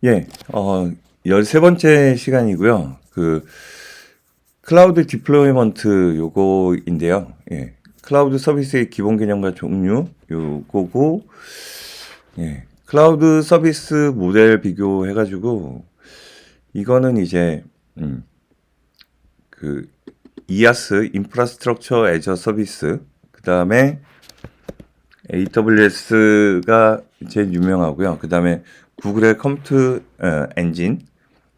예, 13번째 시간이고요. 클라우드 디플로이먼트 요거인데요. 예, 클라우드 서비스의 기본 개념과 종류 요거고, 예, 클라우드 서비스 모델 비교해가지고, 이거는 이제, 그, IaaS, 인프라스트럭처 애저 서비스, 그 다음에 AWS가 제일 유명하고요. 그 다음에 구글의 컴퓨터 엔진,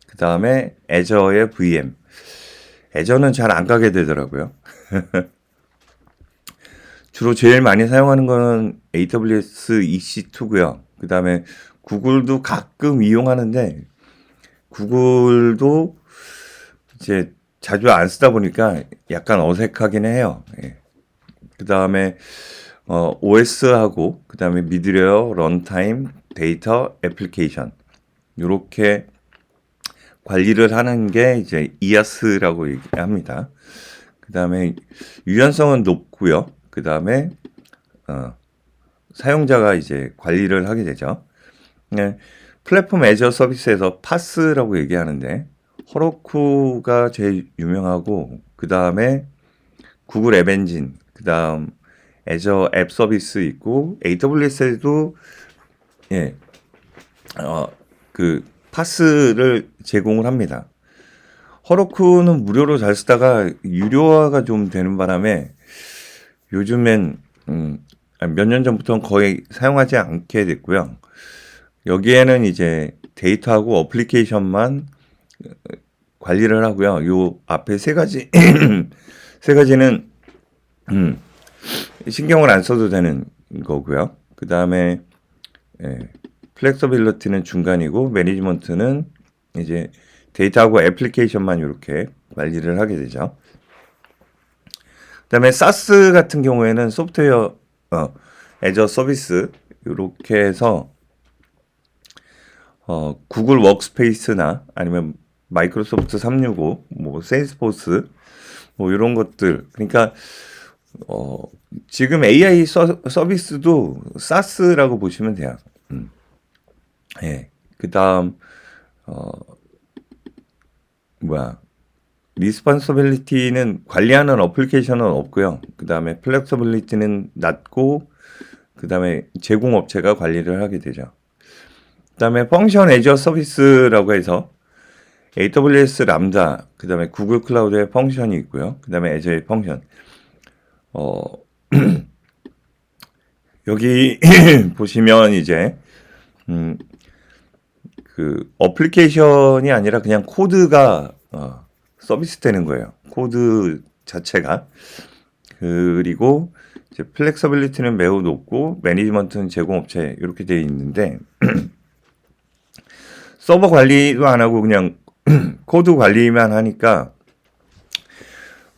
그 다음에 애저의 VM. 애저는 잘 안 가게 되더라고요. 주로 제일 많이 사용하는 거는 AWS EC2고요. 그 다음에 구글도 가끔 이용하는데 구글도 이제 자주 안 쓰다 보니까 약간 어색하긴 해요. 예. 그 다음에 OS하고 그 다음에 미드웨어, 런타임, 데이터, 애플리케이션 이렇게 관리를 하는 게 이제 IaaS라고 얘기합니다. 그 다음에 유연성은 높고요. 그 다음에 사용자가 이제 관리를 하게 되죠. 네, 플랫폼 애저 서비스에서 파스라고 얘기하는데 허로쿠가 제일 유명하고 그 다음에 구글 앱 엔진, 그 다음 애저 앱 서비스 있고 AWS에도 예, 그 파스를 제공을 합니다. 허로쿠는 무료로 잘 쓰다가 유료화가 좀 되는 바람에 요즘엔 몇 년 전부터는 거의 사용하지 않게 됐고요. 여기에는 이제 데이터하고 어플리케이션만 관리를 하고요. 요 앞에 세 가지 세 가지는 신경을 안 써도 되는 거고요. 그 다음에 플렉서빌리티는 중간이고 매니지먼트는 이제 데이터하고 애플리케이션만 이렇게 관리를 하게 되죠. 그다음에 사스 같은 경우에는 소프트웨어 애저 서비스 이렇게 해서 구글 워크스페이스나 아니면 마이크로소프트 365, 뭐 세일스포스 뭐 이런 것들. 그러니까 지금 AI 서비스도 사스라고 보시면 돼요. 예. 그다음 뭐야? 리스폰서빌리티는 관리하는 어플리케이션은 없고요. 그다음에 플렉서빌리티는 낮고 그다음에 제공업체가 관리를 하게 되죠. 그다음에 펑션 애저 서비스라고 해서 AWS 람다, 그다음에 구글 클라우드의 펑션이 있고요. 그다음에 애저의 펑션. 어, 여기 보시면 이제 그 어플리케이션이 아니라 그냥 코드가 서비스 되는 거예요. 코드 자체가. 그리고 이제 플렉서빌리티는 매우 높고 매니지먼트는 제공업체 이렇게 되어 있는데 서버 관리도 안 하고 그냥 코드 관리만 하니까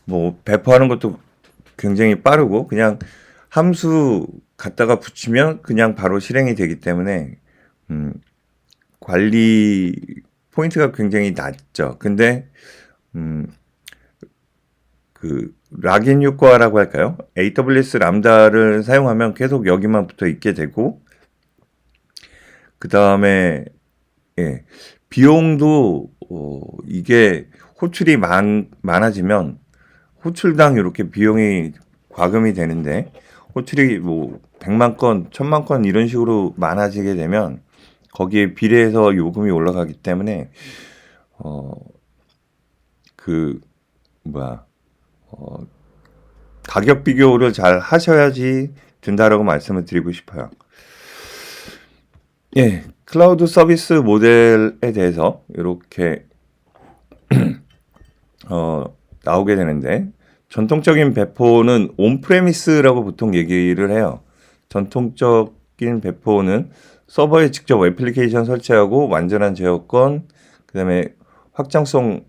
뭐 배포하는 것도 굉장히 빠르고 그냥 함수 갖다가 붙이면 그냥 바로 실행이 되기 때문에 관리 포인트가 굉장히 낮죠. 근데 그 락인 효과라고 할까요? AWS 람다를 사용하면 계속 여기만 붙어 있게 되고 그 다음에 예, 비용도 이게 호출이 많아지면 호출당 이렇게 비용이 과금이 되는데 호출이 뭐 100만 건, 1000만 건 이런 식으로 많아지게 되면 거기에 비례해서 요금이 올라가기 때문에 그 뭐야 가격 비교를 잘 하셔야지 된다라고 말씀을 드리고 싶어요. 예, 클라우드 서비스 모델에 대해서 이렇게 나오게 되는데 전통적인 배포는 온프레미스라고 보통 얘기를 해요. 전통적인 배포는 서버에 직접 애플리케이션 설치하고 완전한 제어권, 그다음에 확장성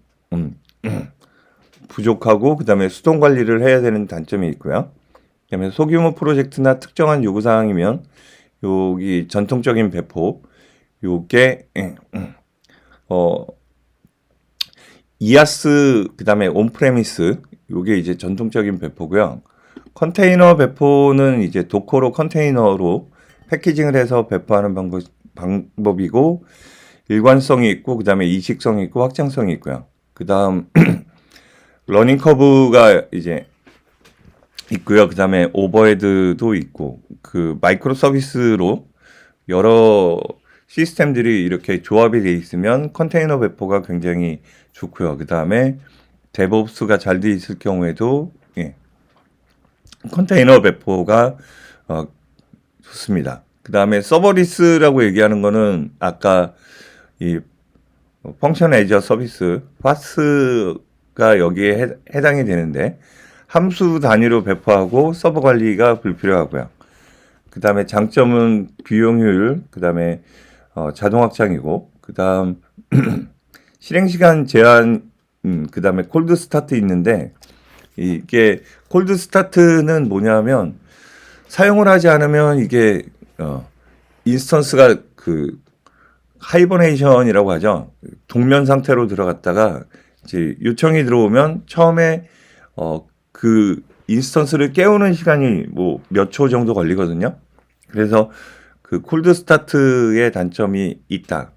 부족하고 그다음에 수동 관리를 해야 되는 단점이 있고요. 그다음에 소규모 프로젝트나 특정한 요구 사항이면 여기 전통적인 배포 요게 이아스 그다음에 온프레미스 요게 이제 전통적인 배포고요. 컨테이너 배포는 이제 도커로 컨테이너로 패키징을 해서 배포하는 방법이고 일관성이 있고, 그 다음에 이식성이 있고, 확장성이 있고요. 그 다음, 러닝 커브가 이제 있고요. 그 다음에 오버헤드도 있고, 그 마이크로 서비스로 여러 시스템들이 이렇게 조합이 돼 있으면 컨테이너 배포가 굉장히 좋고요. 그 다음에 데브옵스가 잘 돼 있을 경우에도 예, 컨테이너 배포가 어, 좋습니다. 그 다음에 서버리스라고 얘기하는 거는 아까 이 펑션 애저 서비스 파스가 여기에 해당이 되는데 함수 단위로 배포하고 서버 관리가 불필요하고요. 그 다음에 장점은 비용 효율, 그 다음에 자동 확장이고, 그 다음 실행 시간 제한, 그 다음에 콜드 스타트 있는데 이게 콜드 스타트는 뭐냐면 사용을 하지 않으면 이게 인스턴스가 그 하이버네이션이라고 하죠. 동면 상태로 들어갔다가 이제 요청이 들어오면 처음에 그 인스턴스를 깨우는 시간이 뭐 몇 초 정도 걸리거든요. 그래서 그 콜드 스타트의 단점이 있다.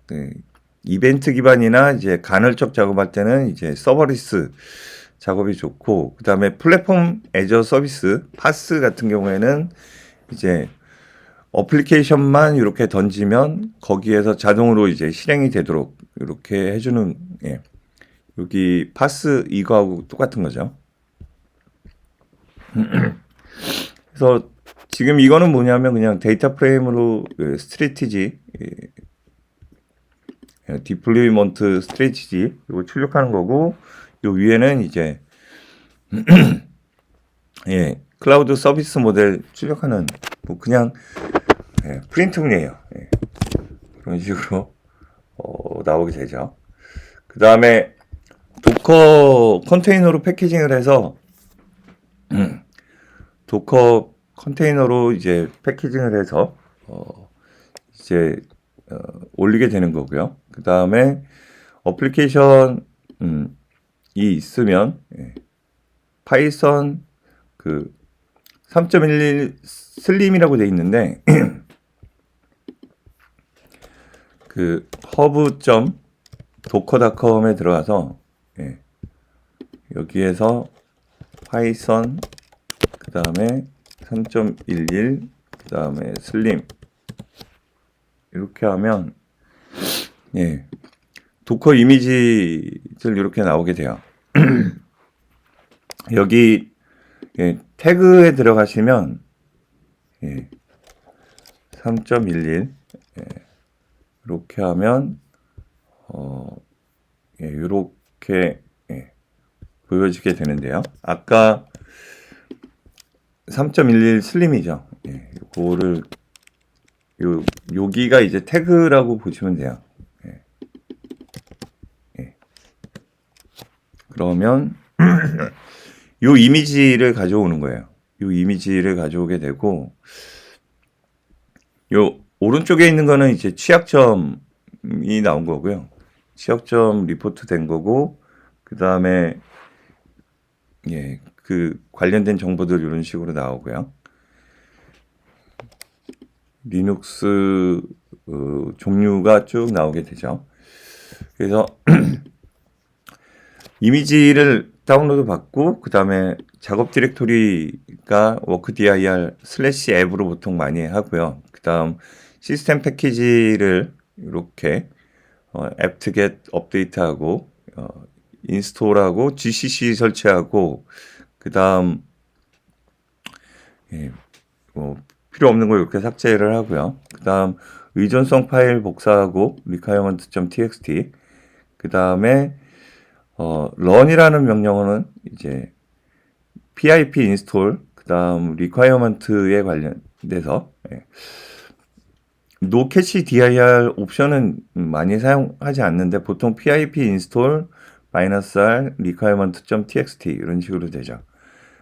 이벤트 기반이나 이제 간헐적 작업할 때는 이제 서버리스 작업이 좋고, 그 다음에 플랫폼 애저 서비스 파스 같은 경우에는 이제 어플리케이션만 이렇게 던지면 거기에서 자동으로 이제 실행이 되도록 이렇게 해주는, 예. 여기 파스 이거하고 똑같은 거죠. 그래서 지금 이거는 뭐냐면 그냥 데이터 프레임으로 스트래티지, 디플로이먼트 스트래티지 이거 출력하는 거고, 요 위에는 이제 예, 클라우드 서비스 모델 출력하는 뭐 그냥 프린트문이에요. 예, 그런 식으로 나오게 되죠. 그 다음에 도커 컨테이너로 패키징을 해서 도커 컨테이너로 이제 패키징을 해서 이제 올리게 되는 거고요. 그 다음에 어플리케이션이 있으면 파이썬 그 3.11 슬림이라고 돼 있는데 그 hub.docker.com에 들어가서 여기에서 파이썬 그 다음에 3.11 그 다음에 슬림 이렇게 하면 도커 이미지들 이렇게 나오게 돼요. 여기 태그에 들어가시면 3.11 이렇게 하면 이렇게 보여지게 되는데요. 아까 3.11 슬림이죠. 이거를 여기가 이제 태그라고 보시면 돼요. 그러면 요 이미지를 가져오는 거예요. 요 이미지를 가져오게 되고 요 오른쪽에 있는 거는 이제 취약점이 나온 거고요. 취약점 리포트 된 거고 그 다음에 그 관련된 정보들 이런 식으로 나오고요. 리눅스 종류가 쭉 나오게 되죠. 그래서 이미지를 다운로드 받고 그 다음에 작업 디렉토리가 워크dir /앱으로 보통 많이 하고요. 그 다음 시스템 패키지를 이렇게 apt-get 업데이트하고 인스톨하고 gcc 설치하고 그 다음 뭐 필요 없는 걸 이렇게 삭제를 하고요. 그 다음 의존성 파일 복사하고 requirement.txt 그 다음에 run이라는 명령어는 이제 pip 인스톨 그 다음 requirement에 관련돼서 no cache dir 옵션은 많이 사용하지 않는데 보통 pip 인스톨 -r requirement.txt 이런 식으로 되죠.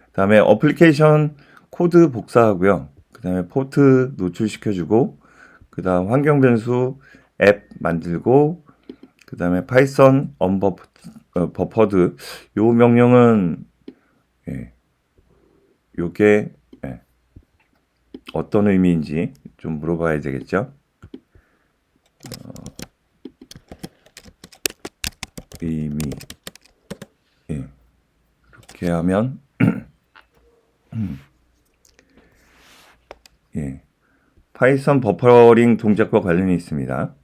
그 다음에 어플리케이션 코드 복사하고요. 그 다음에 포트 노출시켜주고 그 다음 환경 변수 앱 만들고 그 다음에 파이썬 버퍼드 요 명령은 요게 어떤 의미인지 좀 물어봐야 되겠죠. 의미. 예. 이렇게 하면 예. 파이썬 버퍼링 동작과 관련이 있습니다.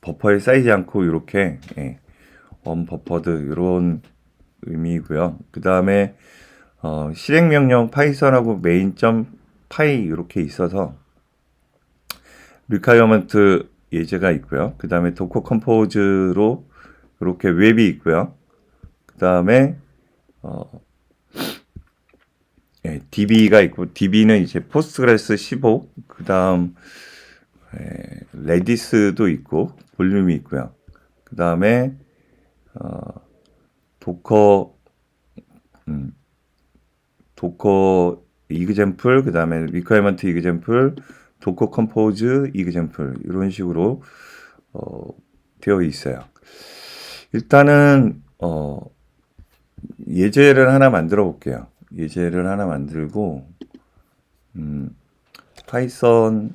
버퍼에 쌓이지 않고 이렇게 언버퍼드 이런 의미고요. 그 다음에 실행 명령 파이썬하고 main.py 이렇게 있어서 requirement 예제가 있고요. 그 다음에 도커 컴포즈로 이렇게 웹이 있고요. 그 다음에 DB가 있고 DB는 이제 포스트그레스 15, 그 다음 레디스도 있고 볼륨이 있고요. 그 다음에 도커 이그젬플, 그 다음에 리퀘어먼트 이그젬플, 도커 컴포즈 이그젬플 이런 식으로 되어 있어요. 일단은 예제를 하나 만들어 볼게요. 예제를 하나 만들고 파이썬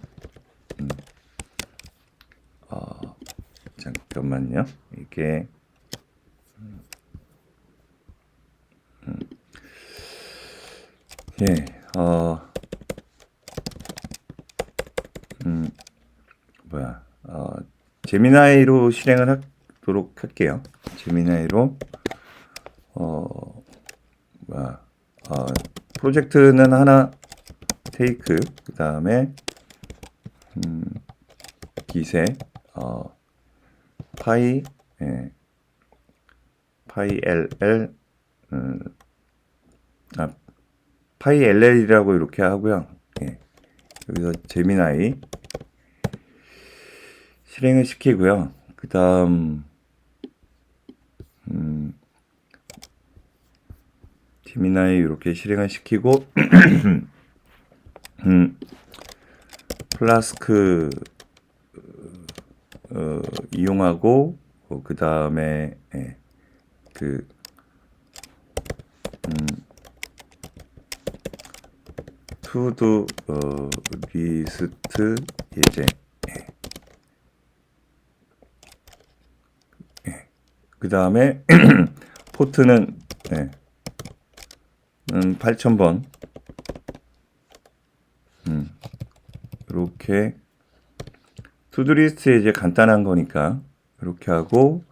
잠깐만요. 이게 예, 제미나이로 실행을 하도록 할게요. 제미나이로 프로젝트는 하나 테이크, 그 다음에 기세 파이 파이 LL 파이 LL이라고 이렇게 하고요. 여기서 제미나이 실행을 시키고요. 그 다음 제미나이 이렇게 실행을 시키고 플라스크 이용하고 그 다음에 투두 리스트 예제. 그 다음에 포트는 8000번 이렇게 투두리스트 이제 간단한 거니까 이렇게 하고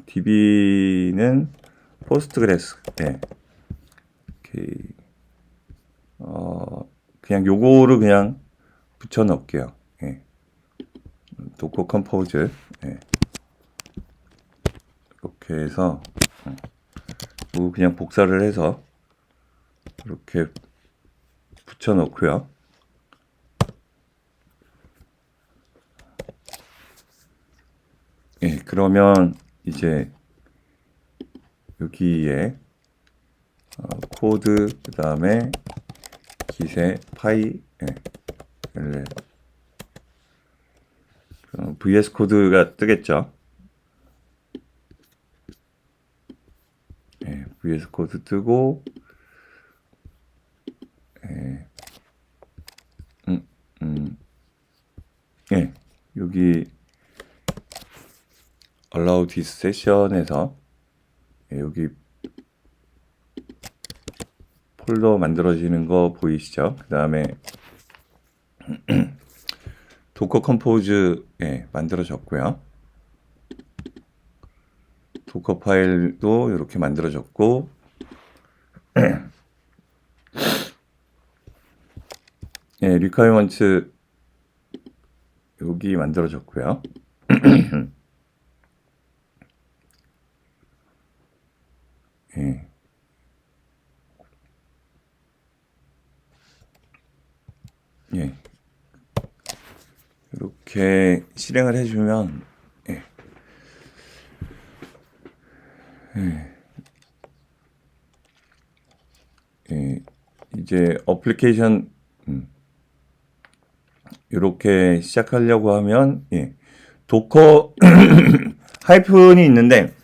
DB는 포스트그레스 그냥 요거를 그냥 붙여 넣을게요. 도커 컴포즈 이렇게 해서 그냥 복사를 해서 이렇게 붙여 넣고요. 그러면 이제 여기에 코드, 그 다음에 기세 파이 LL VS 코드가 뜨겠죠. VS 코드 뜨고 여기 allow this session에서 여기 폴더 만들어지는 거 보이시죠? 그 다음에 도커 컴포즈 만들어졌고요. 도커 파일도 이렇게 만들어졌고 requirement 여기 만들어졌고요. 이렇게 실행을 해주면 이제 어플리케이션 이렇게 시작하려고 하면 도커 하이픈이 있는데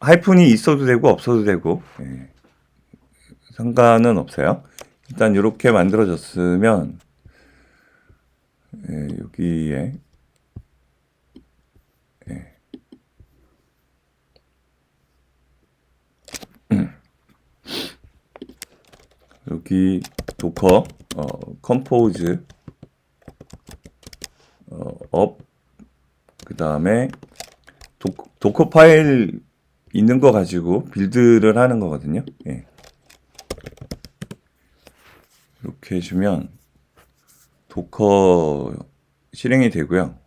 하이픈이 있어도 되고 없어도 되고 상관은 없어요. 일단 이렇게 만들어졌으면 여기에 여기 도커 컴포즈 업 그 다음에 도커 파일 있는 거 가지고 빌드를 하는 거거든요. 예. 이렇게 해주면 도커 실행이 되고요.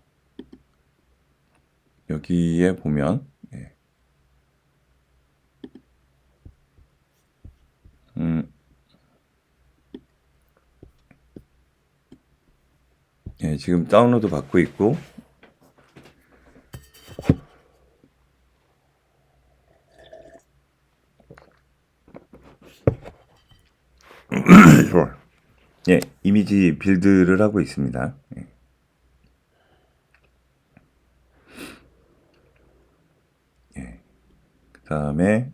여기에 보면 지금 다운로드 받고 있고 이미지 빌드를 하고 있습니다. 그 다음에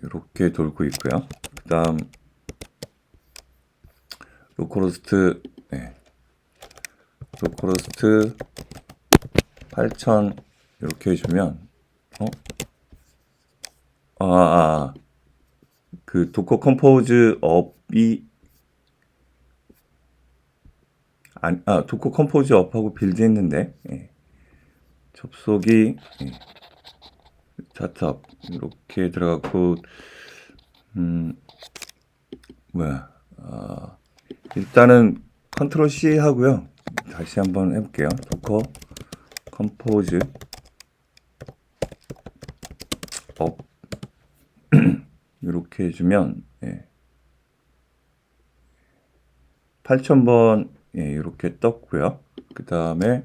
이렇게 돌고 있고요. 그 다음 로컬호스트 8000 이렇게 해주면 그 도커 컴포즈 업이 도커 컴포즈 업하고 빌드 했는데 접속이 스타트업 이렇게 들어가고 일단은 컨트롤 C 하고요. 다시 한번 해볼게요. 도커 컴포즈 업 이렇게 해주면 8000번 이렇게 떴고요. 그 다음에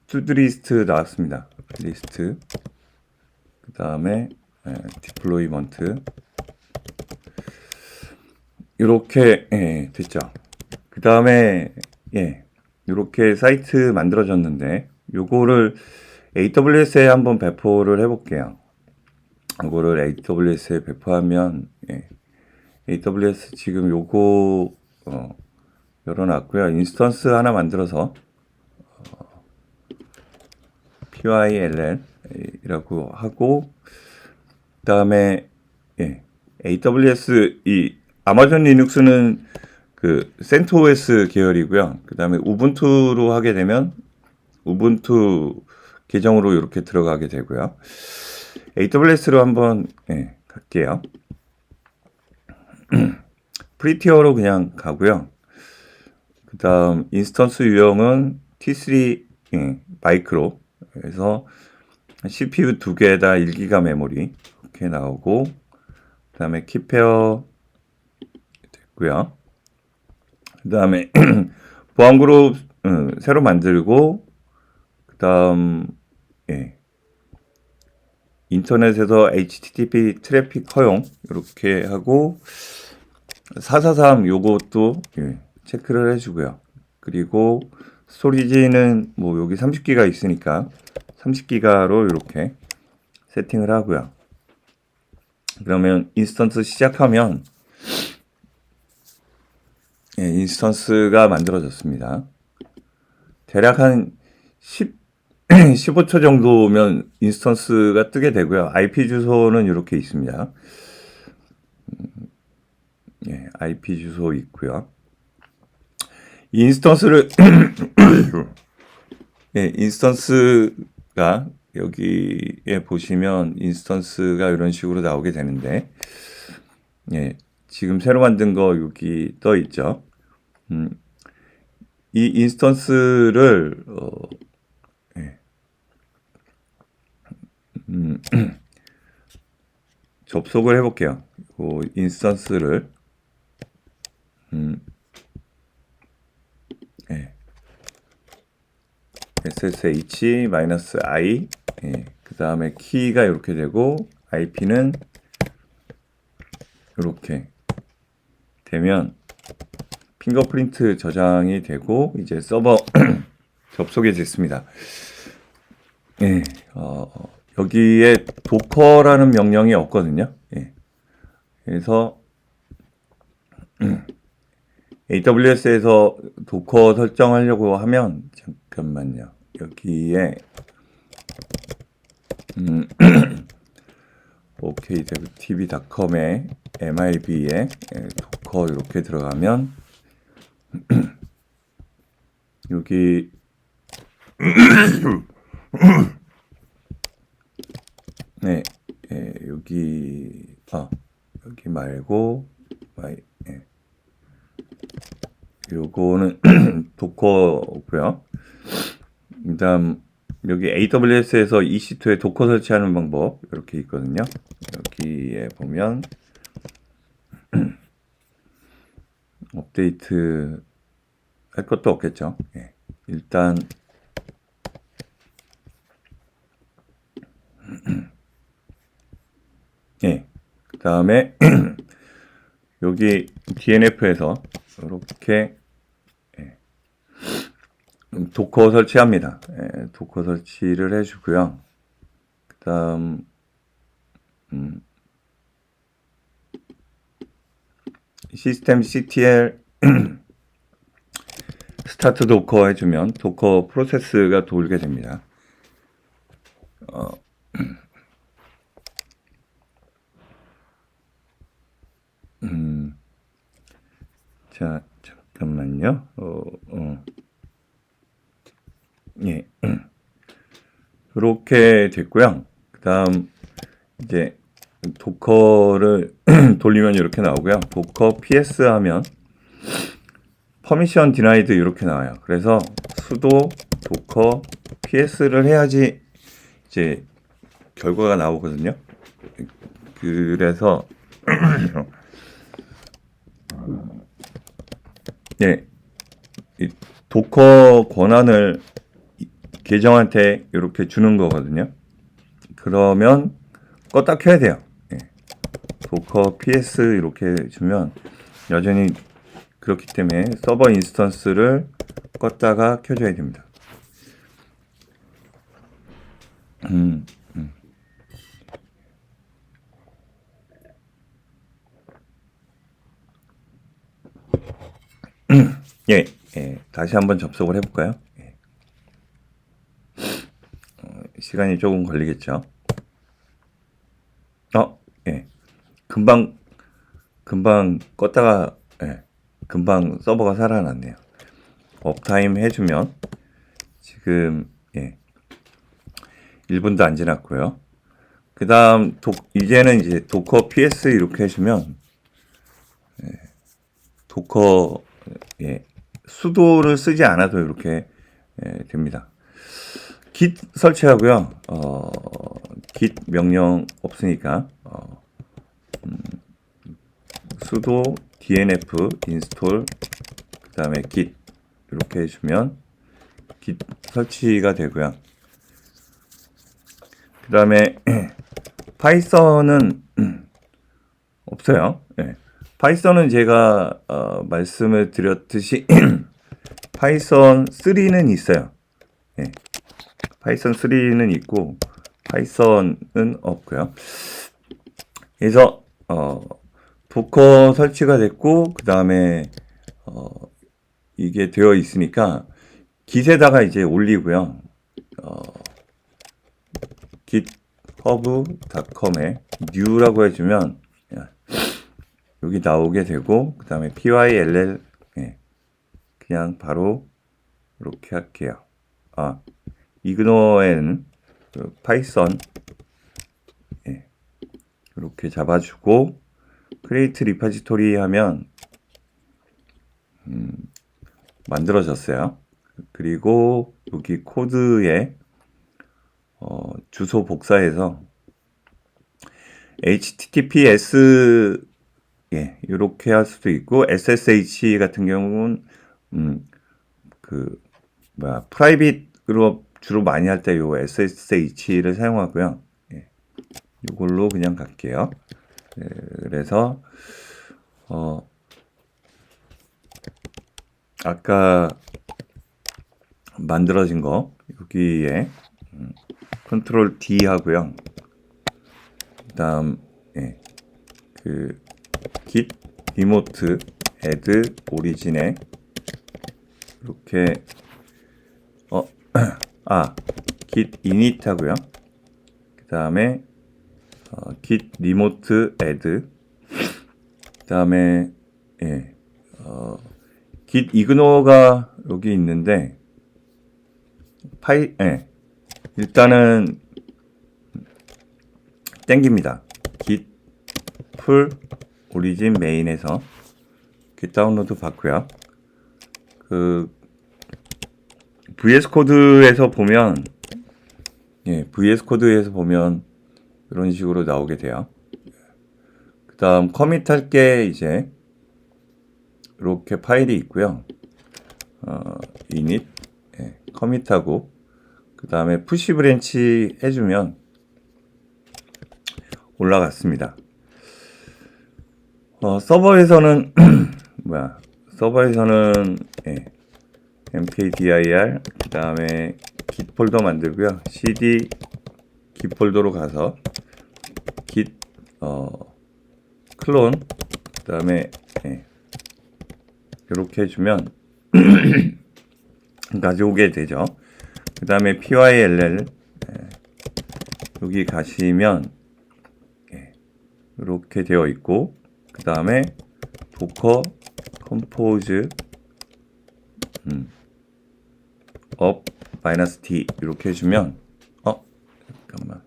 투두 리스트 나왔습니다. 리스트 그 다음에 디플로이먼트 이렇게 됐죠. 그 다음에 이렇게 사이트 만들어졌는데 요거를 AWS에 한번 배포를 해볼게요. 요거를 AWS에 배포하면 AWS 지금 요거 열어놨고요. 인스턴스 하나 만들어서 PYLL 이라고 하고 그 다음에 AWS 이 아마존 리눅스는 그 센토OS 계열이고요. 그 다음에 우분투로 하게 되면 우분투 계정으로 이렇게 들어가게 되고요. AWS로 한번 갈게요. 프리티어로 그냥 가고요. 그 다음 인스턴스 유형은 T3 마이크로 그래서 CPU 2개에다 1기가 메모리 이렇게 나오고 그 다음에 키페어 됐고요. 그 다음에 보안 그룹 새로 만들고 그 다음 인터넷에서 HTTP 트래픽 허용 이렇게 하고 443 요것도 체크를 해주고요. 그리고 스토리지는 뭐 여기 30기가 있으니까 30기가로 이렇게 세팅을 하고요. 그러면 인스턴스 시작하면 인스턴스가 만들어졌습니다. 대략 한 15초 정도면 인스턴스가 뜨게 되고요. IP 주소는 이렇게 있습니다. IP 주소 있고요. 이 인스턴스를 인스턴스가 여기에 보시면 인스턴스가 이런 식으로 나오게 되는데 지금 새로 만든 거 여기 떠 있죠. 이 인스턴스를 접속을 해볼게요. 이 인스턴스를 SSH-i 그 다음에 키가 이렇게 되고 IP는 이렇게 되면 핑거프린트 저장이 되고 이제 서버 접속이 됐습니다. 예, 여기에 도커라는 명령이 없거든요. 예. 그래서 AWS에서 도커 설정하려고 하면 잠깐만요. 여기에 okdevtv.com에 mib에 도커 이렇게 들어가면 여기 네, 여기 여기 말고 요거는 도커고요. 그다음 여기 AWS에서 EC2에 도커 설치하는 방법 이렇게 있거든요. 여기에 보면 업데이트 할 것도 없겠죠. 예. 일단 예. 그다음에 여기 DNF에서 이렇게 도커 설치합니다. 도커 설치를 해주고요. 그다음 시스템 CTL 스타트 도커 해주면 도커 프로세스가 돌게 됩니다. 자, 잠깐만요. 예. 이렇게 됐고요. 그 다음, 이제, 도커를 돌리면 이렇게 나오고요. 도커 ps 하면, 퍼미션 디나이드 이렇게 나와요. 그래서, sudo 도커 ps를 해야지, 이제, 결과가 나오거든요. 그래서, 예, 이 도커 권한을 계정한테 이렇게 주는 거거든요. 그러면 껐다 켜야 돼요. 예. 도커 ps 이렇게 주면 여전히 그렇기 때문에 서버 인스턴스를 껐다가 켜줘야 됩니다. 예, 다시 한번 접속을 해볼까요? 예. 시간이 조금 걸리겠죠. 예. 금방 껐다가, 금방 서버가 살아났네요. 업타임 해주면, 지금, 1분도 안 지났고요. 그 다음, 이제는 이제 도커 ps 이렇게 해주면, 도커, 수도를 쓰지 않아도 이렇게 됩니다. git 설치하고요. git 명령 없으니까 sudo dnf install 그 다음에 git 이렇게 해주면 git 설치가 되고요. 그 다음에 파이썬은 없어요. 파이썬은 제가 말씀을 드렸듯이 파이썬 3는 있어요. 파이썬 3는 있고 파이썬은 없고요. 그래서 도커 설치가 됐고 그 다음에 이게 되어 있으니까 git에다가 이제 올리고요. github.com에 new라고 해주면 여기 나오게 되고 그 다음에 pyll 그냥 바로 이렇게 할게요. 이그노에는 파이썬 이렇게 잡아주고 create repository 하면 만들어졌어요. 그리고 여기 코드에 주소 복사해서 https 이렇게 할 수도 있고 ssh 같은 경우는 프라이빗으로 주로 많이 할 때 요 ssh를 사용하고요. 이걸로 그냥 갈게요. 그래서 아까 만들어진 거 여기에 컨트롤 D 하고요. 그다음 그 git remote add origin에 이렇게 git init 하고요. 그다음에 git remote add 그다음에 git ignore가 여기 있는데 일단은 땡깁니다. git pull origin main에서 git 다운로드 받고요. 그 VS 코드에서 보면 이런 식으로 나오게 돼요. 그 다음 커밋할 게 이제 이렇게 파일이 있고요. init 커밋하고 그 다음에 푸시 브랜치 해주면 올라갔습니다. 서버에서는 mkdir 그 다음에 git 폴더 만들고요. cd git 폴더로 가서 git 클론 그 다음에 이렇게 해주면 가져오게 되죠. 그 다음에 pyll 여기 가시면 이렇게 되어 있고 그 다음에 docker compose up -t 이렇게 해주면 잠깐만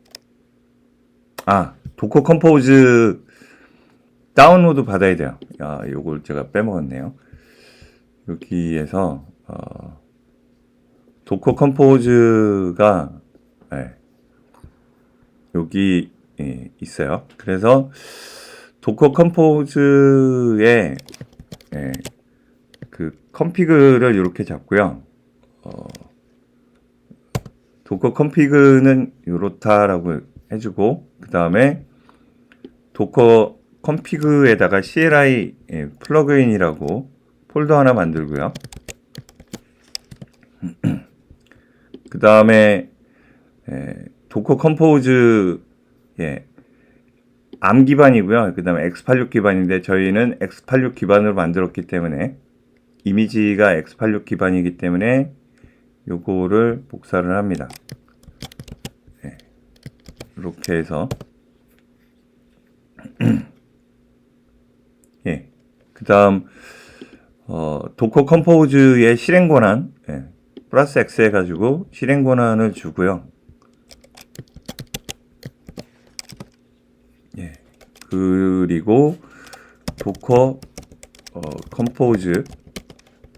도커 컴포즈 다운로드 받아야 돼요. 요걸 제가 빼먹었네요. 여기에서 도커 컴포즈가 여기 있어요. 그래서 도커 컴포즈에 그 컨피그를 이렇게 잡고요. 도커 컨피그는 이렇다라고 해주고 그 다음에 도커 컨피그에다가 CLI 플러그인이라고 폴더 하나 만들고요. 그 다음에 도커 컴포즈 ARM 기반이고요. 그 다음에 x86 기반인데 저희는 x86 기반으로 만들었기 때문에 이미지가 x86 기반이기 때문에 요거를 복사를 합니다. 이렇게 해서 그 다음 도커 컴포즈의 실행 권한 플러스 X 해가지고 실행 권한을 주고요. 그리고 도커 컴포즈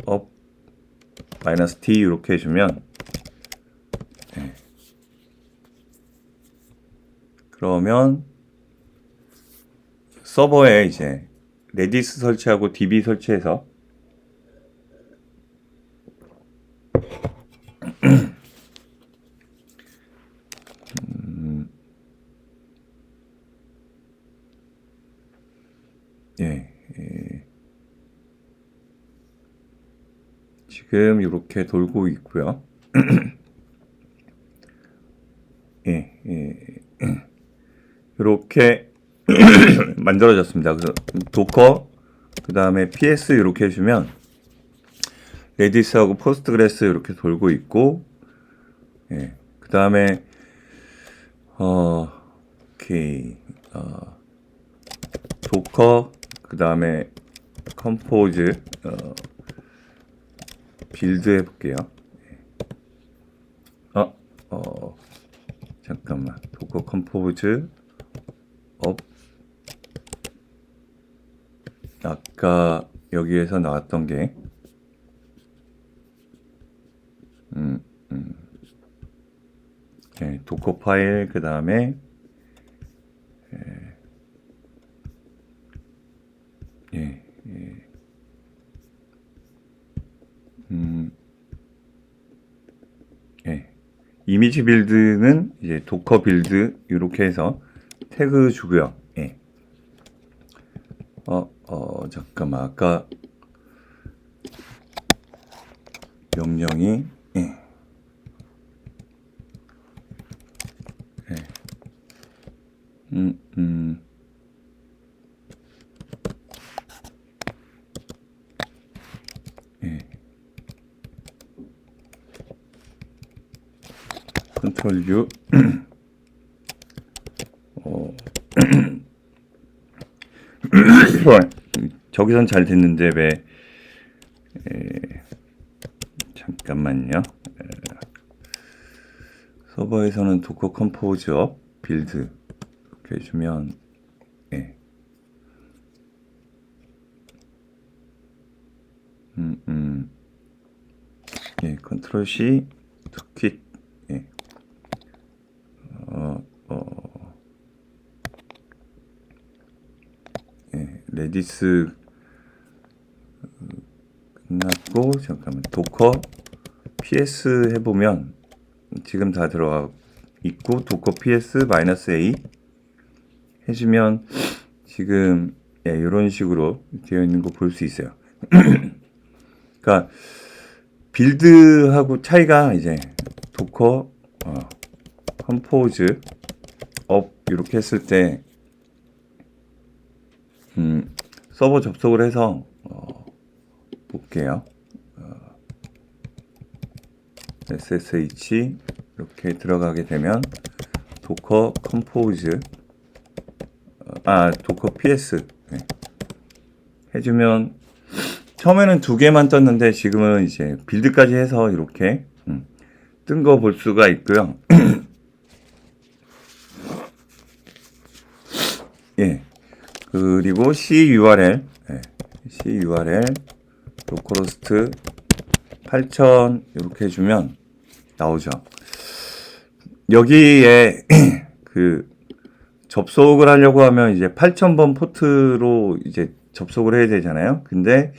업 -t 이렇게 해주면 그러면 서버에 이제 레디스 설치하고 db 설치해서 지금 이렇게 돌고 있고요. 이렇게 만들어졌습니다. 그래서 도커 그 다음에 ps 이렇게 해주면 레디스하고 포스트그레스 이렇게 돌고 있고 그 다음에 오케이 도커 그 다음에 컴포즈 빌드 해볼게요. 잠깐만 도커 컴포즈 업 아까 여기에서 나왔던 게 도커 파일 그 다음에 이미지 빌드는 이제 도커 빌드 이렇게 해서 태그 주고요. 잠깐만 아까 명령이 컨트롤 U 저기선 잘 됐는데 왜 잠깐만요. 서버에서는 도커 컴포즈업 빌드 이렇게 해주면 컨트롤 C 퀵 레디스 끝났고 잠깐만 도커 ps 해보면 지금 다 들어가 있고 도커 ps -a 해주면 지금 이런 식으로 되어 있는 거 볼 수 있어요. 그러니까 빌드하고 차이가 이제 도커 컴포즈 업 이렇게 했을 때 서버 접속을 해서 볼게요. SSH 이렇게 들어가게 되면 도커 컴포즈 도커 ps 해주면 처음에는 2개만 떴는데 지금은 이제 빌드까지 해서 이렇게 뜬 거 볼 수가 있고요. 그리고 CURL 로컬호스트 8000 이렇게 해주면 나오죠. 여기에 그 접속을 하려고 하면 이제 8000번 포트로 이제 접속을 해야 되잖아요. 근데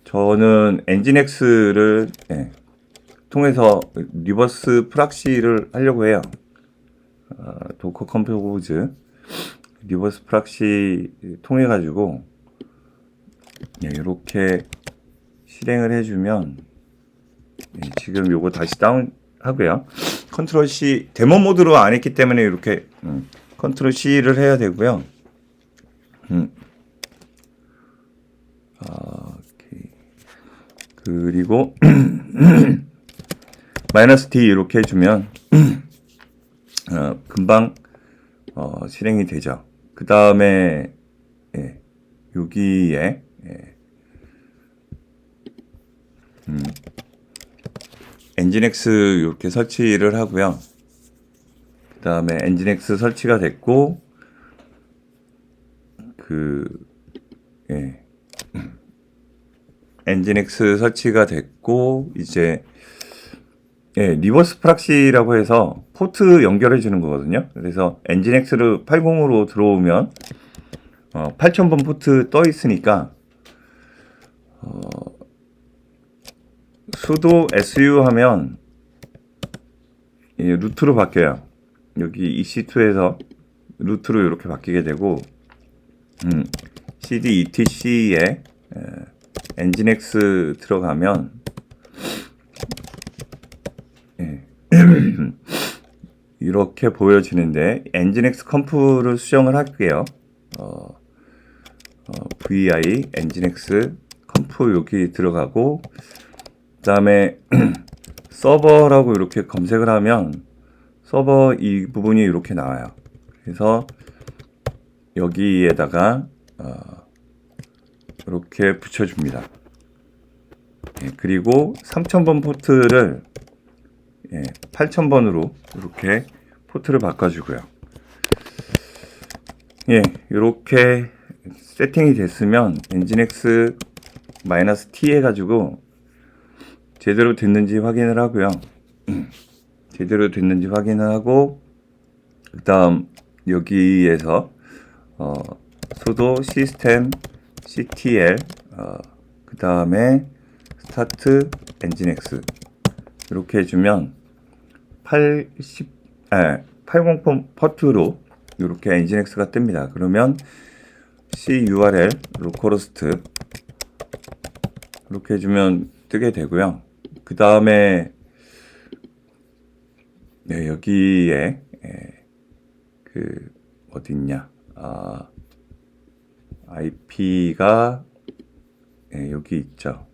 저는 엔진엑스를 통해서 리버스 프락시를 하려고 해요. 도커 컴포즈 리버스 프락시 통해 가지고 이렇게 실행을 해주면 지금 요거 다시 다운 하고요. 컨트롤 C 데모 모드로 안 했기 때문에 이렇게 컨트롤 C를 해야 되고요. 그리고 -D 이렇게 해주면 금방 실행이 되죠. 그 다음에 여기에 엔진엑스 이렇게 설치를 하고요. 그 다음에 엔진엑스 설치가 됐고 엔진엑스 설치가 됐고 이제 리버스 프락시라고 해서 포트 연결해 주는 거거든요. 그래서 엔진엑스를 80으로 들어오면 8000번 포트 떠 있으니까 sudo su 하면 루트로 바뀌어요. 여기 EC2에서 루트로 이렇게 바뀌게 되고 cd etc에 엔진엑스 들어가면 이렇게 보여지는데 엔진엑스 컴프를 수정을 할게요. vi 엔진엑스 컴프 여기 들어가고 그 다음에 서버라고 이렇게 검색을 하면 서버 이 부분이 이렇게 나와요. 그래서 여기에다가 이렇게 붙여줍니다. 그리고 3000번 포트를 8000번으로 이렇게 포트를 바꿔주고요. 이렇게 세팅이 됐으면 엔진엑스 -t 해가지고 제대로 됐는지 확인을 하고요. 제대로 됐는지 확인을 하고 그 다음 여기에서 sudo system ctl 그 다음에 start nginx 이렇게 해주면 80 포트로 이렇게 엔진엑스가 뜹니다. 그러면 CURL localhost 이렇게 해주면 뜨게 되고요. 그 다음에 여기에 어디 있냐? IP가 여기 있죠.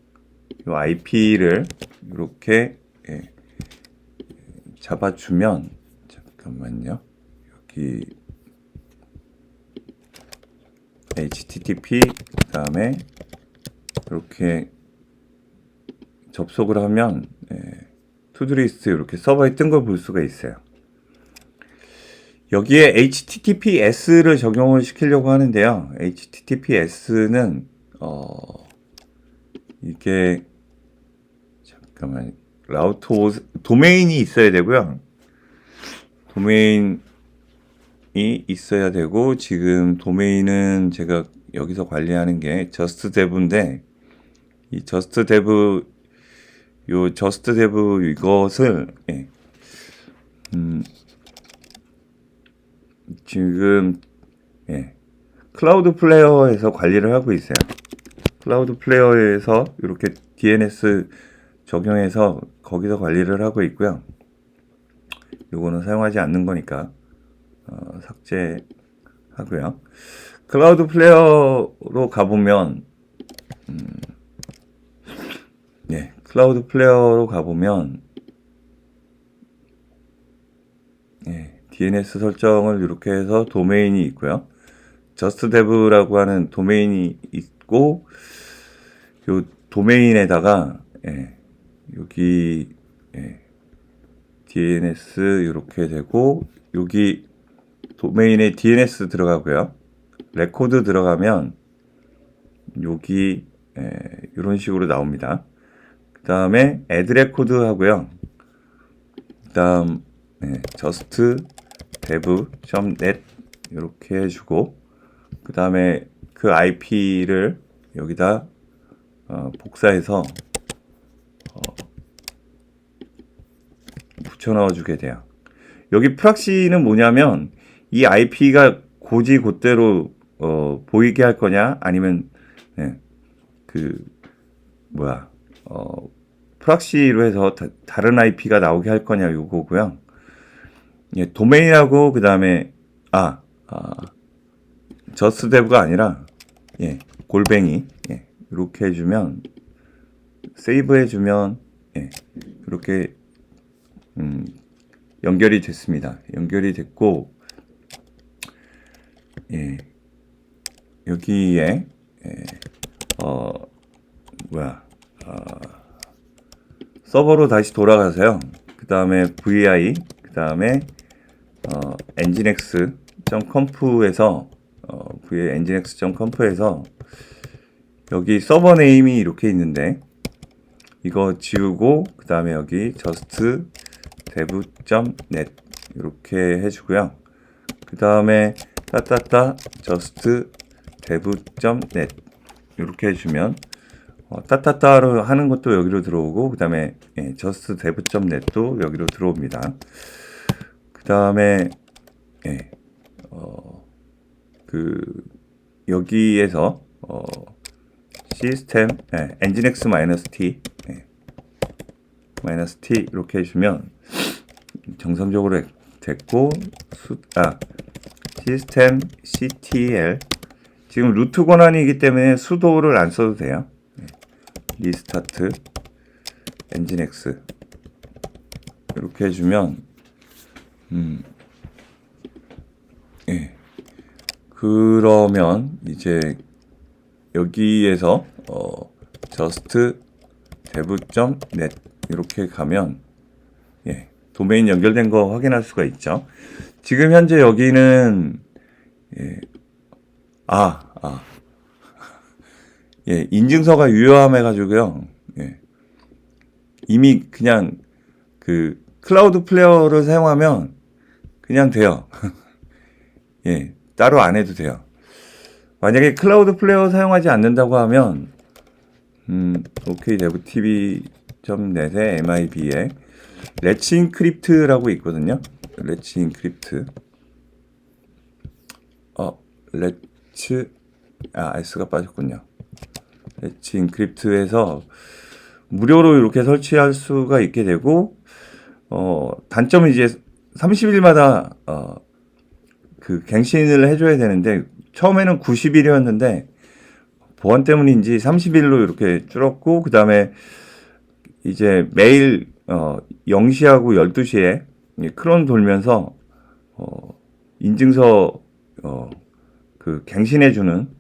이 IP를 이렇게 잡아주면, 잠깐만요. 여기 HTTP 그 다음에 이렇게 접속을 하면 투두리스트 이렇게 서버에 뜬 걸 볼 수가 있어요. 여기에 HTTPS를 적용을 시키려고 하는데요. HTTPS는 이게 잠깐만 라우터 도메인이 있어야 되고요. 도메인이 있어야 되고 지금 도메인은 제가 여기서 관리하는 게 저스트데브인데 이 저스트데브 이것을 지금 클라우드 플레이어에서 관리를 하고 있어요. 클라우드 플레이어에서 이렇게 DNS 적용해서 거기서 관리를 하고 있고요. 요거는 사용하지 않는 거니까 삭제하고요. 클라우드 플레이어로 가보면 클라우드 플레이어로 가보면 DNS 설정을 이렇게 해서 도메인이 있고요. 저스트데브라고 하는 도메인이 있고 요 도메인에다가 여기 DNS 이렇게 되고 여기 도메인에 DNS 들어가고요. 레코드 들어가면 여기 이런 식으로 나옵니다. 그 다음에 add 레코드 하고요. 그 다음 justdev.net 이렇게 해주고 그 다음에 그 IP를 여기다 복사해서 붙여 넣어주게 돼요. 여기 프락시는 뭐냐면 이 IP가 고지 곧대로 보이게 할 거냐 아니면 프락시로 해서 다른 IP가 나오게 할 거냐 요거고요. 도메인하고 그 다음에 저스트데브가 아니라 골뱅이 이렇게 해주면 세이브 해주면 이렇게 연결이 됐습니다. 연결이 됐고 여기에 서버로 다시 돌아가서요. 그 다음에 vi 그 다음에 nginx.conf에서 nginx.conf에서 여기 서버 네임이 이렇게 있는데 이거 지우고 그 다음에 여기 justdev.net 이렇게 해주고요. 그 다음에 justdev.net 이렇게 해주면 따따따로 하는 것도 여기로 들어오고 그 다음에 justdev.net도 여기로 들어옵니다. 그 다음에 여기에서 시스템 nginx-t -t 이렇게 해주면 정상적으로 됐고 시스템 ctl 지금 루트 권한이기 때문에 수도를 안 써도 돼요. 리스타트 nginx 이렇게 해주면 그러면 이제 여기에서 justdev.net 이렇게 가면 도메인 연결된 거 확인할 수가 있죠. 지금 현재 여기는 인증서가 유효함해 가지고요. 이미 그냥 그 클라우드 플레이어를 사용하면 그냥 돼요. 따로 안 해도 돼요. 만약에 클라우드 플레이어 사용하지 않는다고 하면 okdev.tv.net의 MIB에 렛츠 인크립트라고 있거든요. 렛츠 인크립트 S가 빠졌군요. 렛츠 인크립트에서 무료로 이렇게 설치할 수가 있게 되고 단점은 이제 30일마다 그 갱신을 해줘야 되는데 처음에는 90일이었는데 보안 때문인지 30일로 이렇게 줄었고 그 다음에 이제 매일 0시하고 12시에 크론 돌면서 인증서 그 갱신해주는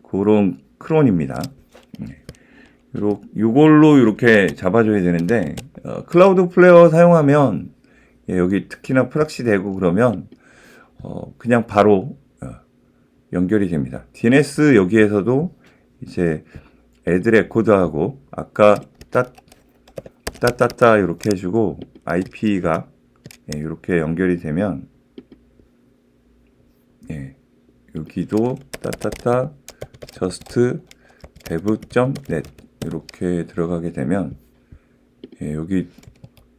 그런 크론입니다. 요걸로 이렇게 잡아줘야 되는데 클라우드 플레이어 사용하면 여기 특히나 프락시 되고 그러면 그냥 바로 연결이 됩니다. DNS 여기에서도 이제 애드 레코드하고 아까 따따따 이렇게 해주고 IP가 이렇게 연결이 되면 여기도 따따따 just dev.net 이렇게 들어가게 되면 여기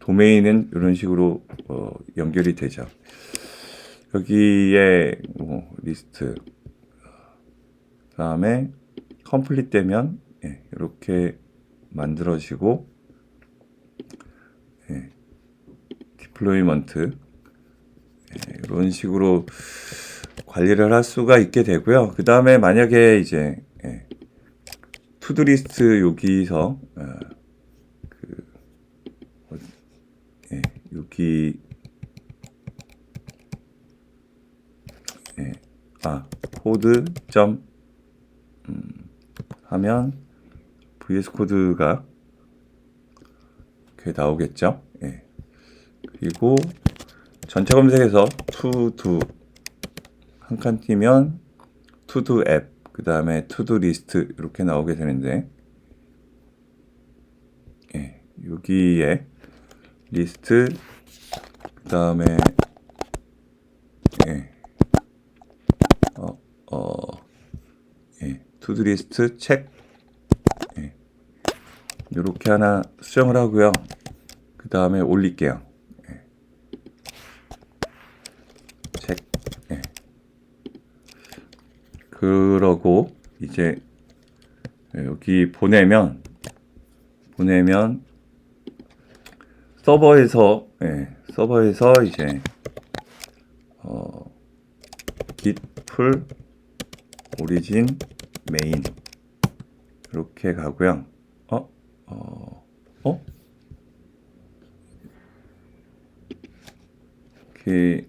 도메인은 이런 식으로 연결이 되죠. 여기에 리스트 다음에 컴플릿 되면 이렇게 만들어지고 디플로이먼트 이런 식으로 관리를 할 수가 있게 되고요. 그 다음에 만약에 이제 투두 리스트 여기서 여기 코드 점 하면 VS 코드가 이렇게 나오겠죠. 그리고 전체 검색에서 투두 한 칸 띄면 투두 앱, 그 다음에 투두 리스트 이렇게 나오게 되는데 여기에 리스트 그 다음에 투두 리스트 책 이렇게 하나 수정을 하고요. 그 다음에 올릴게요. 책 그러고 이제 여기 보내면 서버에서 이제 git pull origin main 이렇게 가고요. 이렇게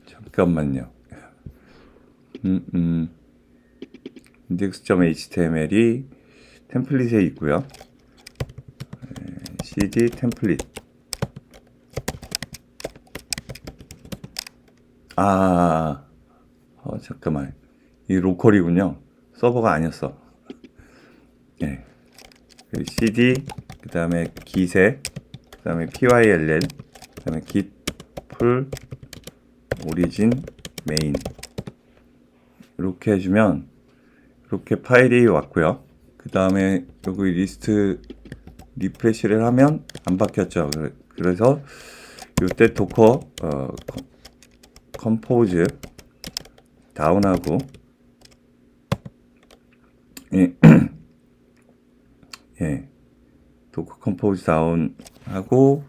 잠깐만요. index.html이 템플릿에 있고요. cd 템플릿 잠깐만, 이 로컬이군요. 서버가 아니었어. cd 그 다음에 git에 그 다음에 pyln 그 다음에 git pull origin main 이렇게 해주면 이렇게 파일이 왔고요. 그 다음에 여기 리스트 리프레시를 하면 안 바뀌었죠. 그래서 이때 도커 컴포즈 다운하고 도커 컴포즈 다운하고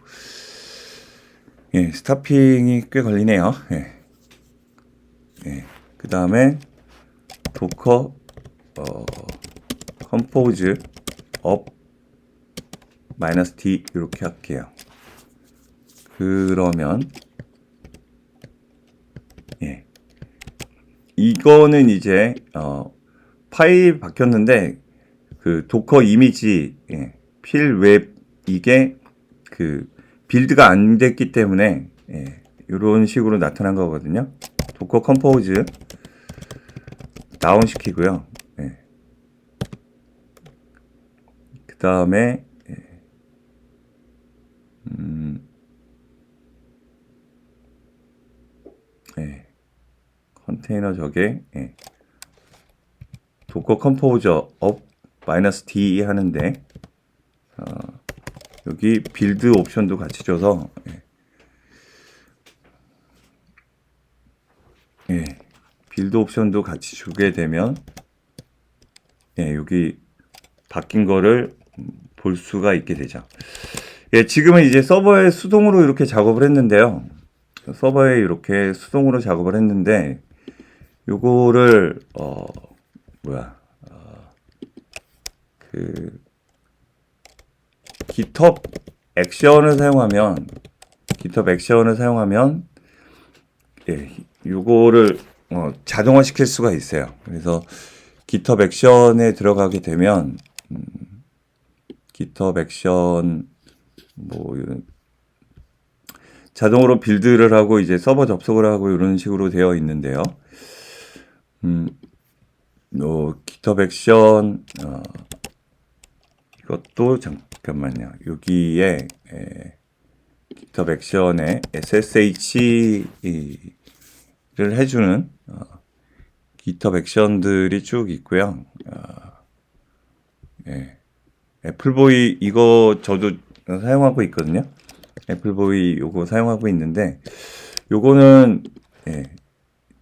스타핑이 꽤 걸리네요. 그 다음에 도커 컴포즈 업 -d 이렇게 할게요. 그러면 이거는 이제 파일 바뀌었는데 그 도커 이미지 필 웹 이게 그 빌드가 안 됐기 때문에 이런 식으로 나타난 거거든요. 도커 컴포즈 다운 시키고요. 그 다음에 컨테이너 저게 도커 컴포저 업 -d 하는데 여기 빌드 옵션도 같이 줘서 빌드 옵션도 같이 주게 되면 여기 바뀐 거를 볼 수가 있게 되죠. 지금은 이제 서버에 수동으로 이렇게 작업을 했는데요. 서버에 이렇게 수동으로 작업을 했는데 요거를 그 GitHub 액션을 사용하면 GitHub 액션을 사용하면 예, 요거를 자동화 시킬 수가 있어요. 그래서 GitHub 액션에 들어가게 되면 GitHub 액션 뭐 이런 자동으로 빌드를 하고 이제 서버 접속을 하고 이런 식으로 되어 있는데요. GitHub 액션 이것도 잠깐만요. 여기에 GitHub 액션에 SSH를 해주는 GitHub 액션들이 쭉 있고요. 애플보이 이거 저도 사용하고 있거든요. 애플보이 요거 사용하고 있는데 요거는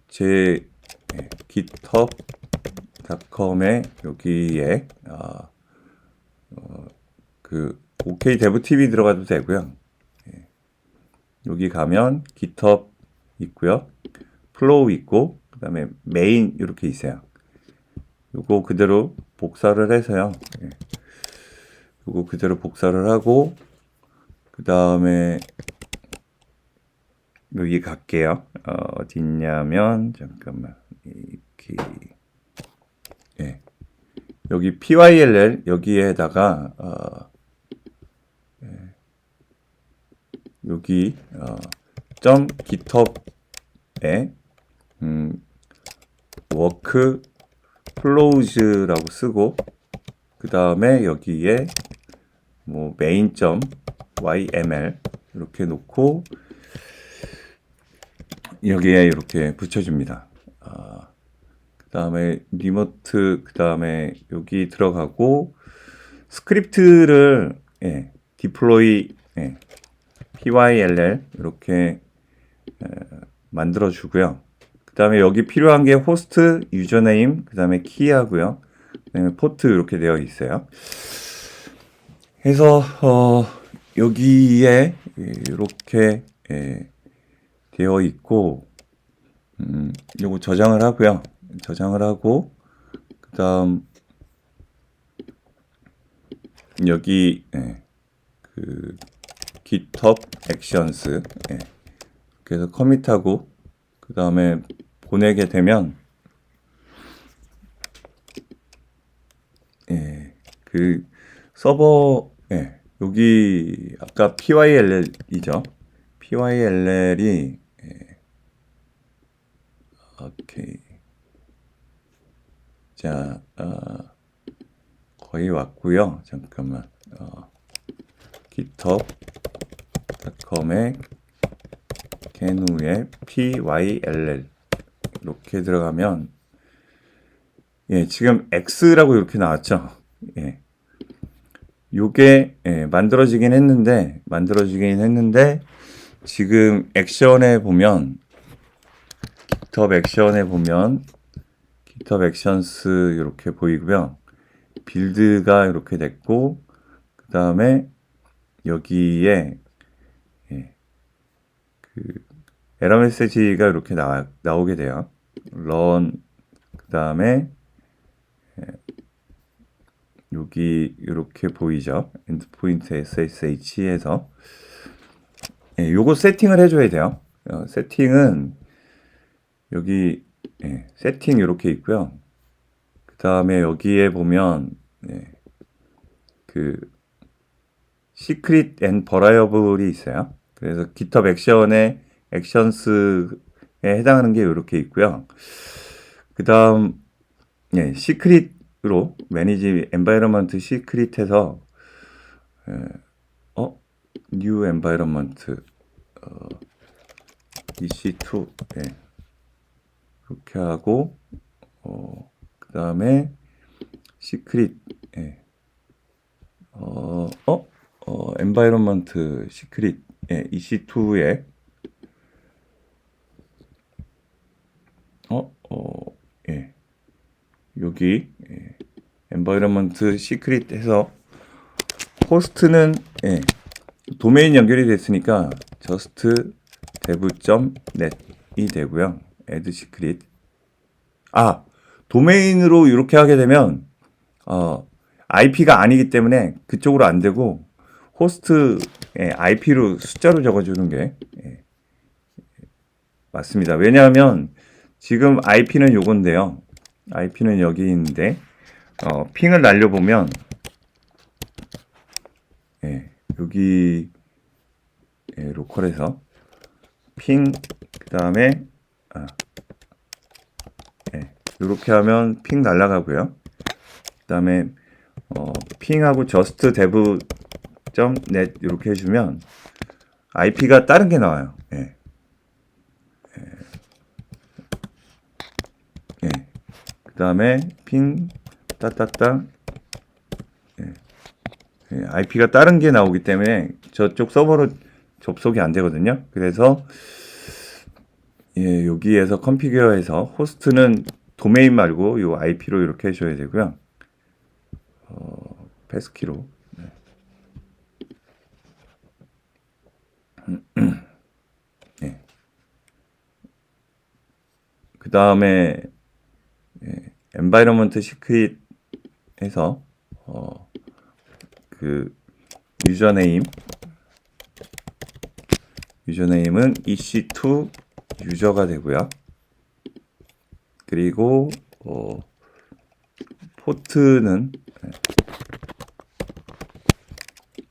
제 github.com에 여기에 그 OK 데브 TV 들어가도 되고요. 여기 가면 GitHub 있고요. 플로우 있고 그다음에 메인 이렇게 있어요. 요거 그대로 복사를 해서요. 요거 그대로 복사를 하고 그 다음에 여기 갈게요. 어디 있냐면 잠깐만 이렇게 여기 PYLL 여기에다가 여기 .github에 work flows라고 쓰고 그 다음에 여기에 뭐 main.yml 이렇게 놓고 여기에 이렇게 붙여줍니다. 그 다음에 리모트 그 다음에 여기 들어가고 스크립트를 deploy pyll 이렇게 만들어 주고요. 그 다음에 여기 필요한 게 호스트 유저네임 그 다음에 키하고요. 그 다음에 포트 이렇게 되어 있어요. 해서 여기에 이렇게 되어 있고 요거 저장을 하고요. 저장을 하고 그 다음 여기 그 GitHub Actions 그래서 커밋하고 그 다음에 보내게 되면 그 서버 여기 아까 PYLL이죠. PYLL이 오케이. 자, 거의 왔고요. 잠깐만. github.com에 genu의 pyll 이렇게 들어가면 지금 X라고 이렇게 나왔죠. 요게 만들어지긴 했는데 지금 액션에 보면 GitHub 액션에 보면 GitHub 액션스 이렇게 보이고요. 빌드가 이렇게 됐고 그 다음에 여기에 그 에러 메시지가 이렇게 나오게 돼요. run 그 다음에 여기 이렇게 보이죠. endpoint ssh에서 요거 세팅을 해줘야 돼요. 세팅은 여기 세팅 이렇게 있고요. 그 다음에 여기에 보면 그 secret and variable이 있어요. 그래서 GitHub 액션의 액션스에 해당하는 게 이렇게 있고요. 그 다음 secret으로 manage environment secret해서 new environment EC2 이렇게 하고 그 다음에 시크릿 environment 시크릿 EC2에 여기 environment secret 해서 호스트는 도메인 연결이 됐으니까 just dev.net이 되고요. add secret 도메인으로 이렇게 하게 되면 IP가 아니기 때문에 그쪽으로 안 되고 호스트 IP로 숫자로 적어주는 게 맞습니다. 왜냐하면 지금 IP는 요건데요. IP는 여기 있는데 핑을 날려보면 여기 로컬에서 핑 그 다음에 이렇게 하면 핑 날라가고요. 그 다음에 핑하고 just dev.net 이렇게 해주면 IP가 다른 게 나와요. 그 다음에 핑 따따따 IP가 다른 게 나오기 때문에 저쪽 서버로 접속이 안 되거든요. 그래서 여기에서 컨피규어에서 호스트는 도메인 말고 요 IP로 이렇게 해줘야 되고요. 패스키로. 그 다음에 environment secret에서 그 유저네임은 EC2 유저가 되고요. 그리고 포트는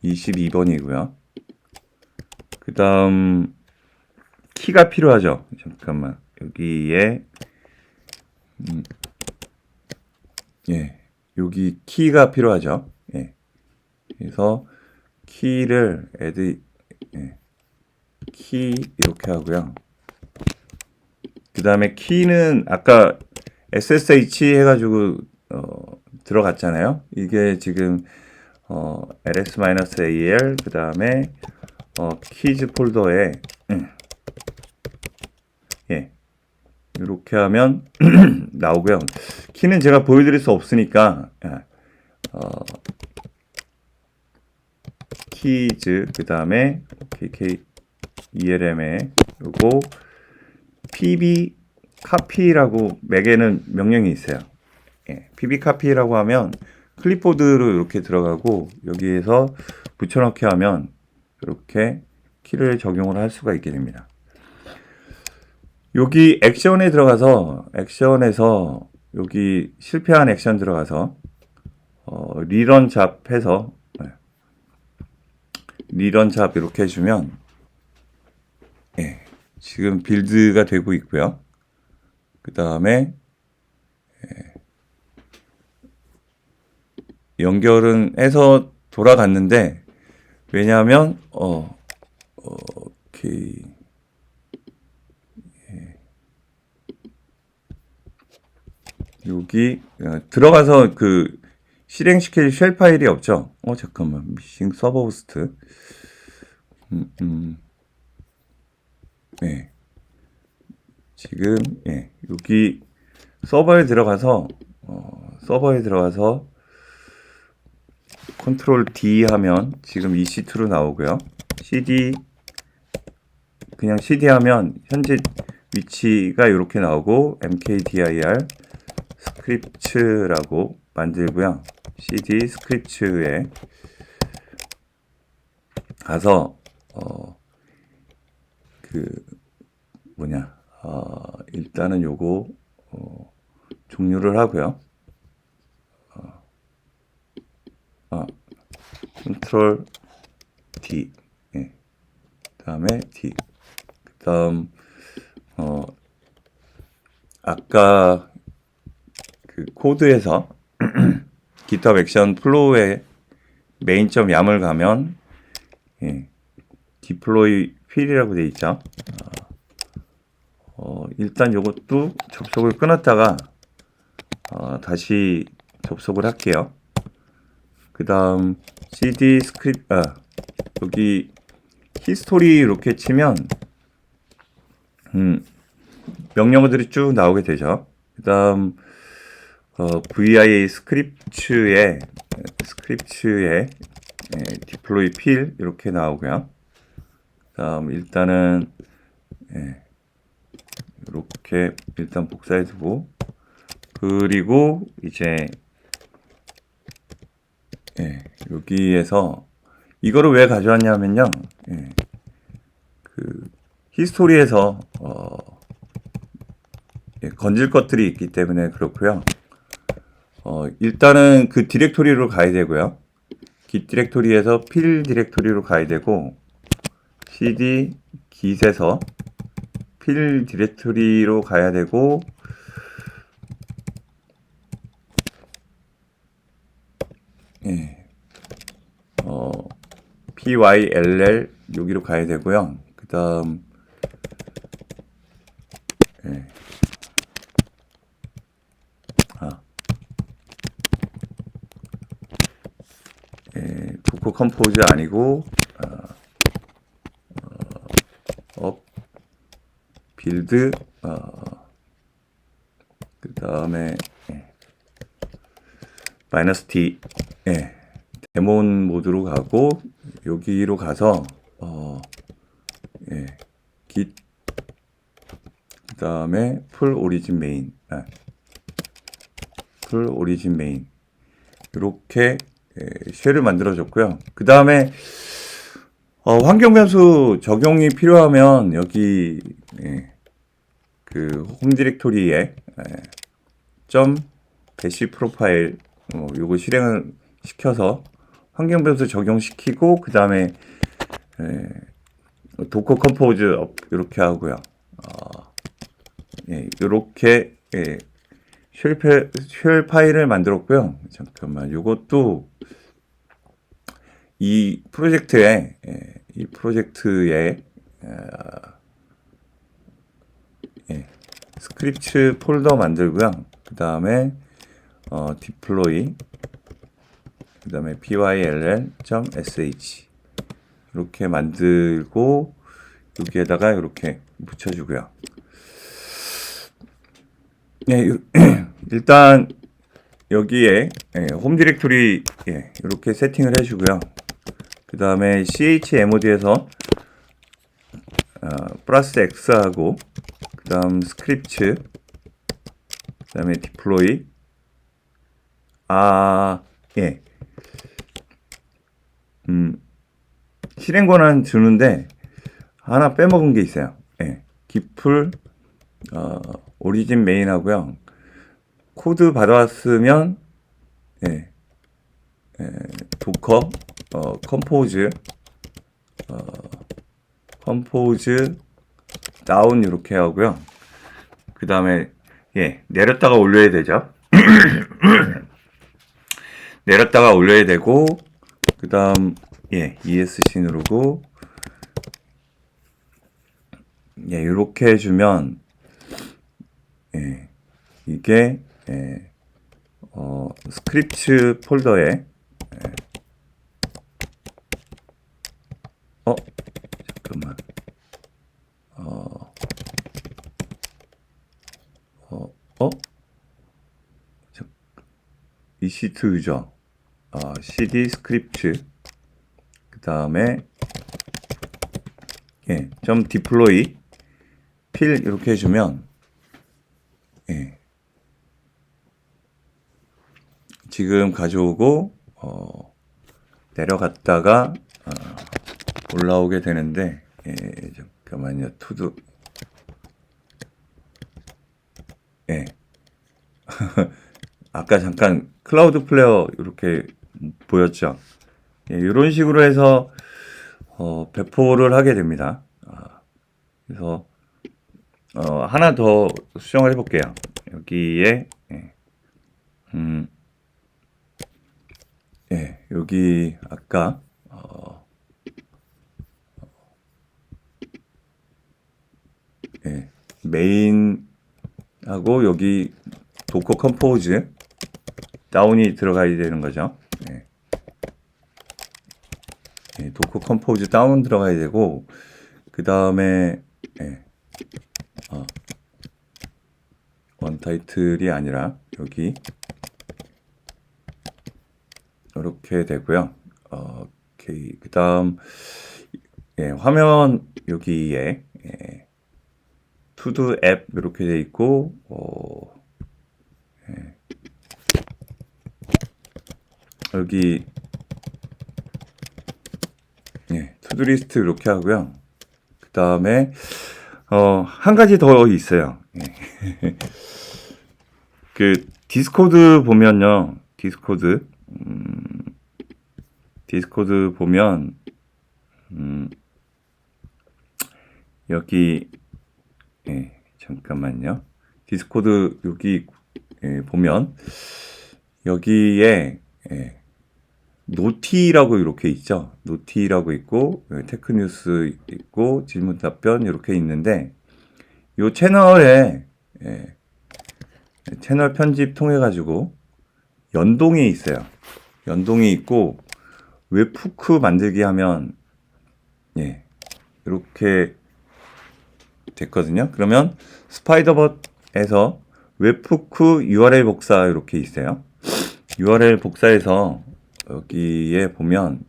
22번이고요. 그 다음 키가 필요하죠. 잠깐만 여기에 여기 키가 필요하죠. 그래서 키를 키 이렇게 하고요. 그 다음에 키는 아까 SSH 해가지고 들어갔잖아요. 이게 지금 ls-al 그 다음에 키즈 폴더에 이렇게 하면 나오고요. 키는 제가 보여드릴 수 없으니까 키즈 그 다음에 elm에 요거 pb 카피라고 맥에는 명령이 있어요. pb 카피라고 하면 클립보드로 이렇게 들어가고 여기에서 붙여넣기 하면 이렇게 키를 적용을 할 수가 있게 됩니다. 여기 액션에 들어가서 액션에서 여기 실패한 액션 들어가서 리런 잡 해서 리런 잡 이렇게 해주면 지금 빌드가 되고 있고요. 그 다음에 연결은 해서 돌아갔는데 왜냐하면 여기 들어가서 그 실행시킬 쉘 파일이 없죠. 잠깐만 미싱 서버 호스트 지금 여기 서버에 들어가서 컨트롤 D 하면 지금 EC2로 나오고요. CD 그냥 CD 하면 현재 위치가 이렇게 나오고 mkdir 스크립츠라고 만들고요. CD 스크립츠에 가서 일단은 요거 종료를 하고요. 컨트롤 D 다음에 D 그 다음 아까 그 코드에서 GitHub 액션 플로우에 main.yam을 가면 deploy 필이라고 되어 있죠. 일단 요것도 접속을 끊었다가 다시 접속을 할게요. 그 다음 cd 스크립트 여기 히스토리 이렇게 치면 명령어들이 쭉 나오게 되죠. 그 다음 VIA 스크립츠에 deploy 필 이렇게 나오고요. 그 다음 일단은 이렇게 일단 복사해 두고 그리고 이제 여기에서 이거를 왜 가져왔냐면요. 예, 그 히스토리에서 예, 건질 것들이 있기 때문에 그렇고요. 일단은 그 디렉토리로 가야 되고요. git 디렉토리에서 필 디렉토리로 가야 되고 cd git에서 필 디렉토리로 가야 되고 예, pyll 여기로 가야 되고요. 그 다음 예, 도커 컴포즈 아니고 빌드 그 다음에 마이너스 t 데몬 모드로 가고 여기로 가서 git 그 다음에 풀 오리진 메인 풀 오리진 메인 이렇게 쉘을 만들어줬고요. 그 다음에 환경 변수 적용이 필요하면 여기 그 홈 디렉토리에 점 배시 프로파일 요거 실행을 시켜서 환경 변수 적용시키고 그 다음에 도커 컴포즈 이렇게 하고요. 이렇게 쉘 파일을 만들었고요. 잠깐만, 요것도 이 프로젝트에 스크립트 폴더 만들고요. 그 다음에 deploy 그 다음에 pyll.sh 이렇게 만들고 여기에다가 이렇게 붙여주고요. 일단 여기에 홈 디렉토리 이렇게 세팅을 해주고요. 그 다음에 chmod에서 플러스 x하고 그 다음 스크립트 그 다음에 deploy 실행 권한 주는데 하나 빼먹은 게 있어요. git풀 오리진 메인 하고요. 코드 받아왔으면 도커 컴포즈 다운 이렇게 하고요. 그 다음에 내렸다가 올려야 되죠. 내렸다가 올려야 되고 그 다음 ESC 누르고 이렇게 해주면 이게 스크립트 폴더에 잠깐만 EC2 유저 cd 스크립트 그 다음에 점 deploy 필 이렇게 해주면 지금 가져오고 내려갔다가 올라오게 되는데 잠깐만요. 투두 아까 잠깐 클라우드 플레이어 이렇게 보였죠. 이런 식으로 해서 배포를 하게 됩니다. 그래서 하나 더 수정을 해볼게요. 여기에 여기 아까 메인하고 여기 도커 컴포즈 다운이 들어가야 되는 거죠. 도커 컴포즈 다운 들어가야 되고 그 다음에 원타이틀이 아니라 여기 이렇게 되고요. 오케이. 그 다음 화면 여기에 투두 앱 이렇게 돼 있고 여기 예, 투두리스트 이렇게 하고요. 그 다음에 한 가지 더 있어요. 예. 그 디스코드 보면요. 디스코드 보면 여기 예, 잠깐만요. 디스코드 여기 보면 여기에 노티라고 이렇게 있죠. 노티라고 있고 테크뉴스 있고 질문 답변 이렇게 있는데 이 채널에 채널 편집 통해 가지고 연동이 있어요. 연동이 있고 웹후크 만들기 하면 이렇게 됐거든요. 그러면 스파이더벗에서 웹후크 URL 복사 이렇게 있어요. URL 복사해서 여기에 보면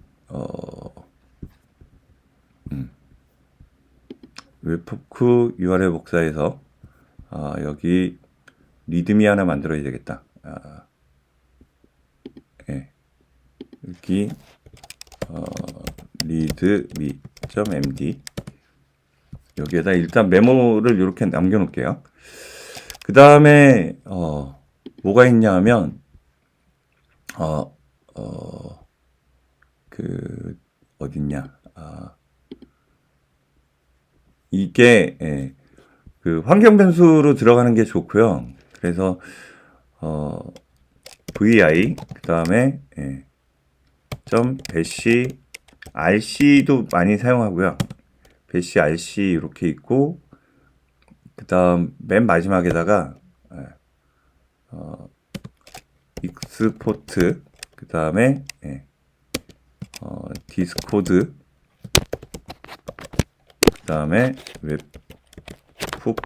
웹후크 URL 복사해서 여기 리드미 하나 만들어야 되겠다. 여기 readme.md 여기에다 일단 메모를 이렇게 남겨놓을게요. 그 다음에 뭐가 있냐 하면 그 어딨냐 이게 그 환경 변수로 들어가는 게 좋고요. 그래서 vi 그 다음에 점 배시 rc도 많이 사용하고요. 배시 rc 이렇게 있고 그 다음 맨 마지막에다가 익스포트 그 다음에 디스코드 그 다음에 웹훅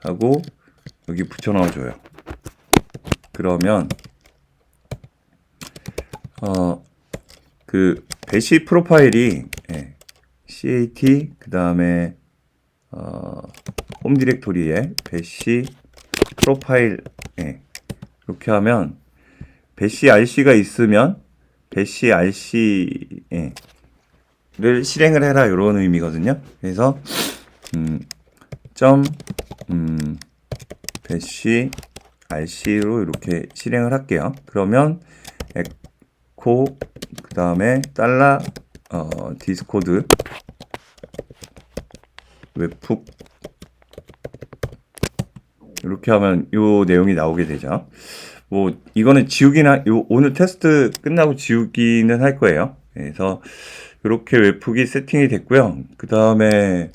하고 여기 붙여 넣어줘요. 그러면 그 배시 프로파일이 cat 그 다음에 홈 디렉토리에 배시 프로파일 이렇게 하면 배시 rc가 있으면 배시 rc를 실행을 해라 이런 의미거든요. 그래서 배시 rc로 이렇게 실행을 할게요. 그러면 에코 그 다음에 달러 디스코드 웹훅 이렇게 하면 요 내용이 나오게 되죠. 뭐 이거는 지우기나 오늘 테스트 끝나고 지우기는 할 거예요. 그래서 이렇게 웹훅이 세팅이 됐고요. 그 다음에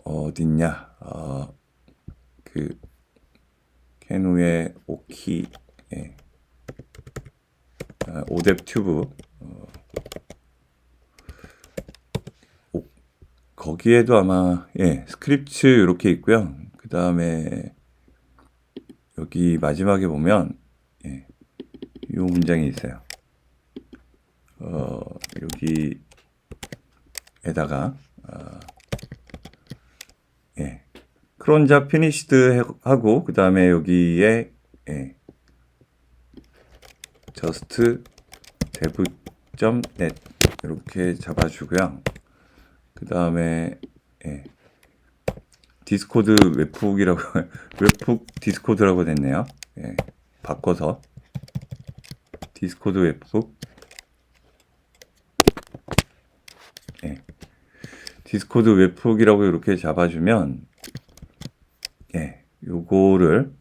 어딨냐 그 캐노의 오키 오뎁 튜브 거기에도 아마 스크립트 이렇게 있고요. 그 다음에 여기 마지막에 보면 이 문장이 있어요. 여기에다가 크론자 피니시드 하고 그 다음에 여기에 just dev.net 이렇게 잡아주고요. 그 다음에 디스코드 웹훅이라고 웹훅 디스코드라고 됐네요. 바꿔서 디스코드 웹훅 디스코드 웹훅이라고 이렇게 잡아주면 요거를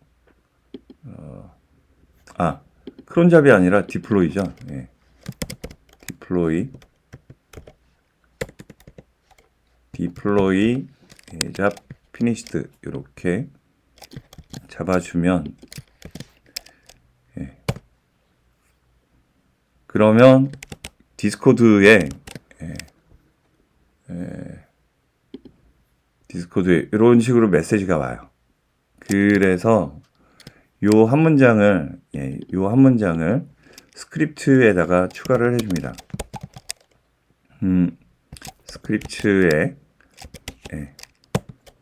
크론잡이 아니라 디플로이죠. 디플로이 잡 피니시드 이렇게 잡아주면 그러면 디스코드에 이런 식으로 메시지가 와요. 그래서 요 한 문장을 스크립트에다가 추가를 해줍니다. 스크립트에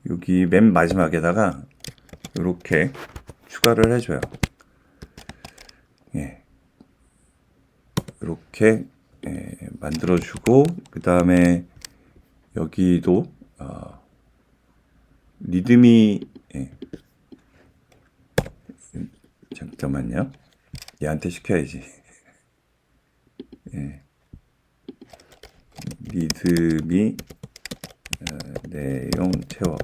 여기 맨 마지막에다가 이렇게 추가를 해줘요. 이렇게 만들어주고, 그 다음에 여기도 리듬이 잠깐만요. 얘한테 시켜야지. 리듬이 내용 채워.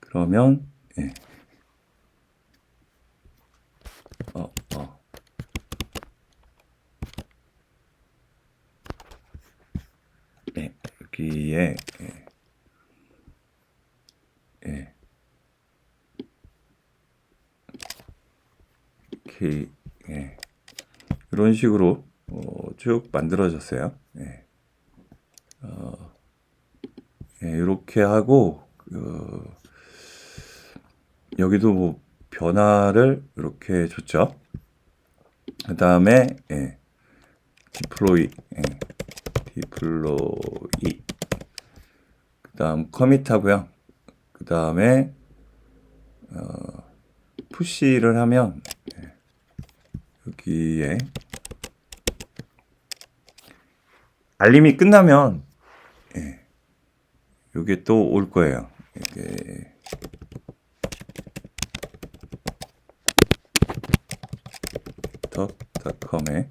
그러면 여기에 이렇게 이런 식으로 쭉 만들어졌어요. 이렇게 하고 여기도 뭐 변화를 이렇게 줬죠. 그 다음에 디플로이 그 다음 커밋 하고요. 그 다음에 푸시를 하면 여기에 알림이 끝나면 요게 또 올 거예요. 이게 덕닷컴에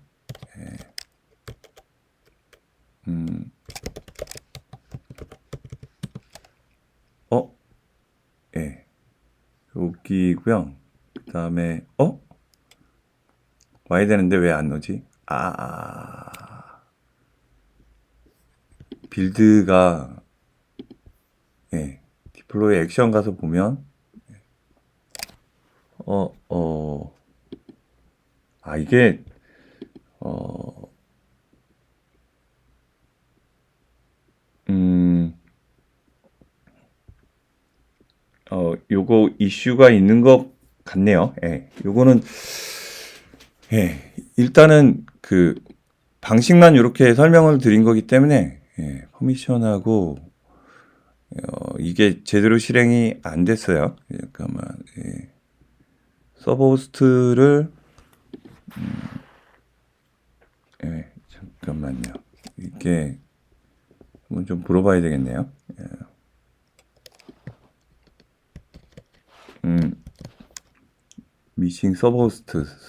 여기고요. 그 다음에 와야 되는데 왜 안 오지? 빌드가 디플로이 액션 가서 보면 이게 요거 이슈가 있는 것 같네요. 요거는 일단은 그 방식만 이렇게 설명을 드린 거기 때문에 퍼미션하고 이게 제대로 실행이 안 됐어요. 잠깐만. 서버 호스트를 잠깐만요. 이게 한번 좀 물어봐야 되겠네요. 미싱 서버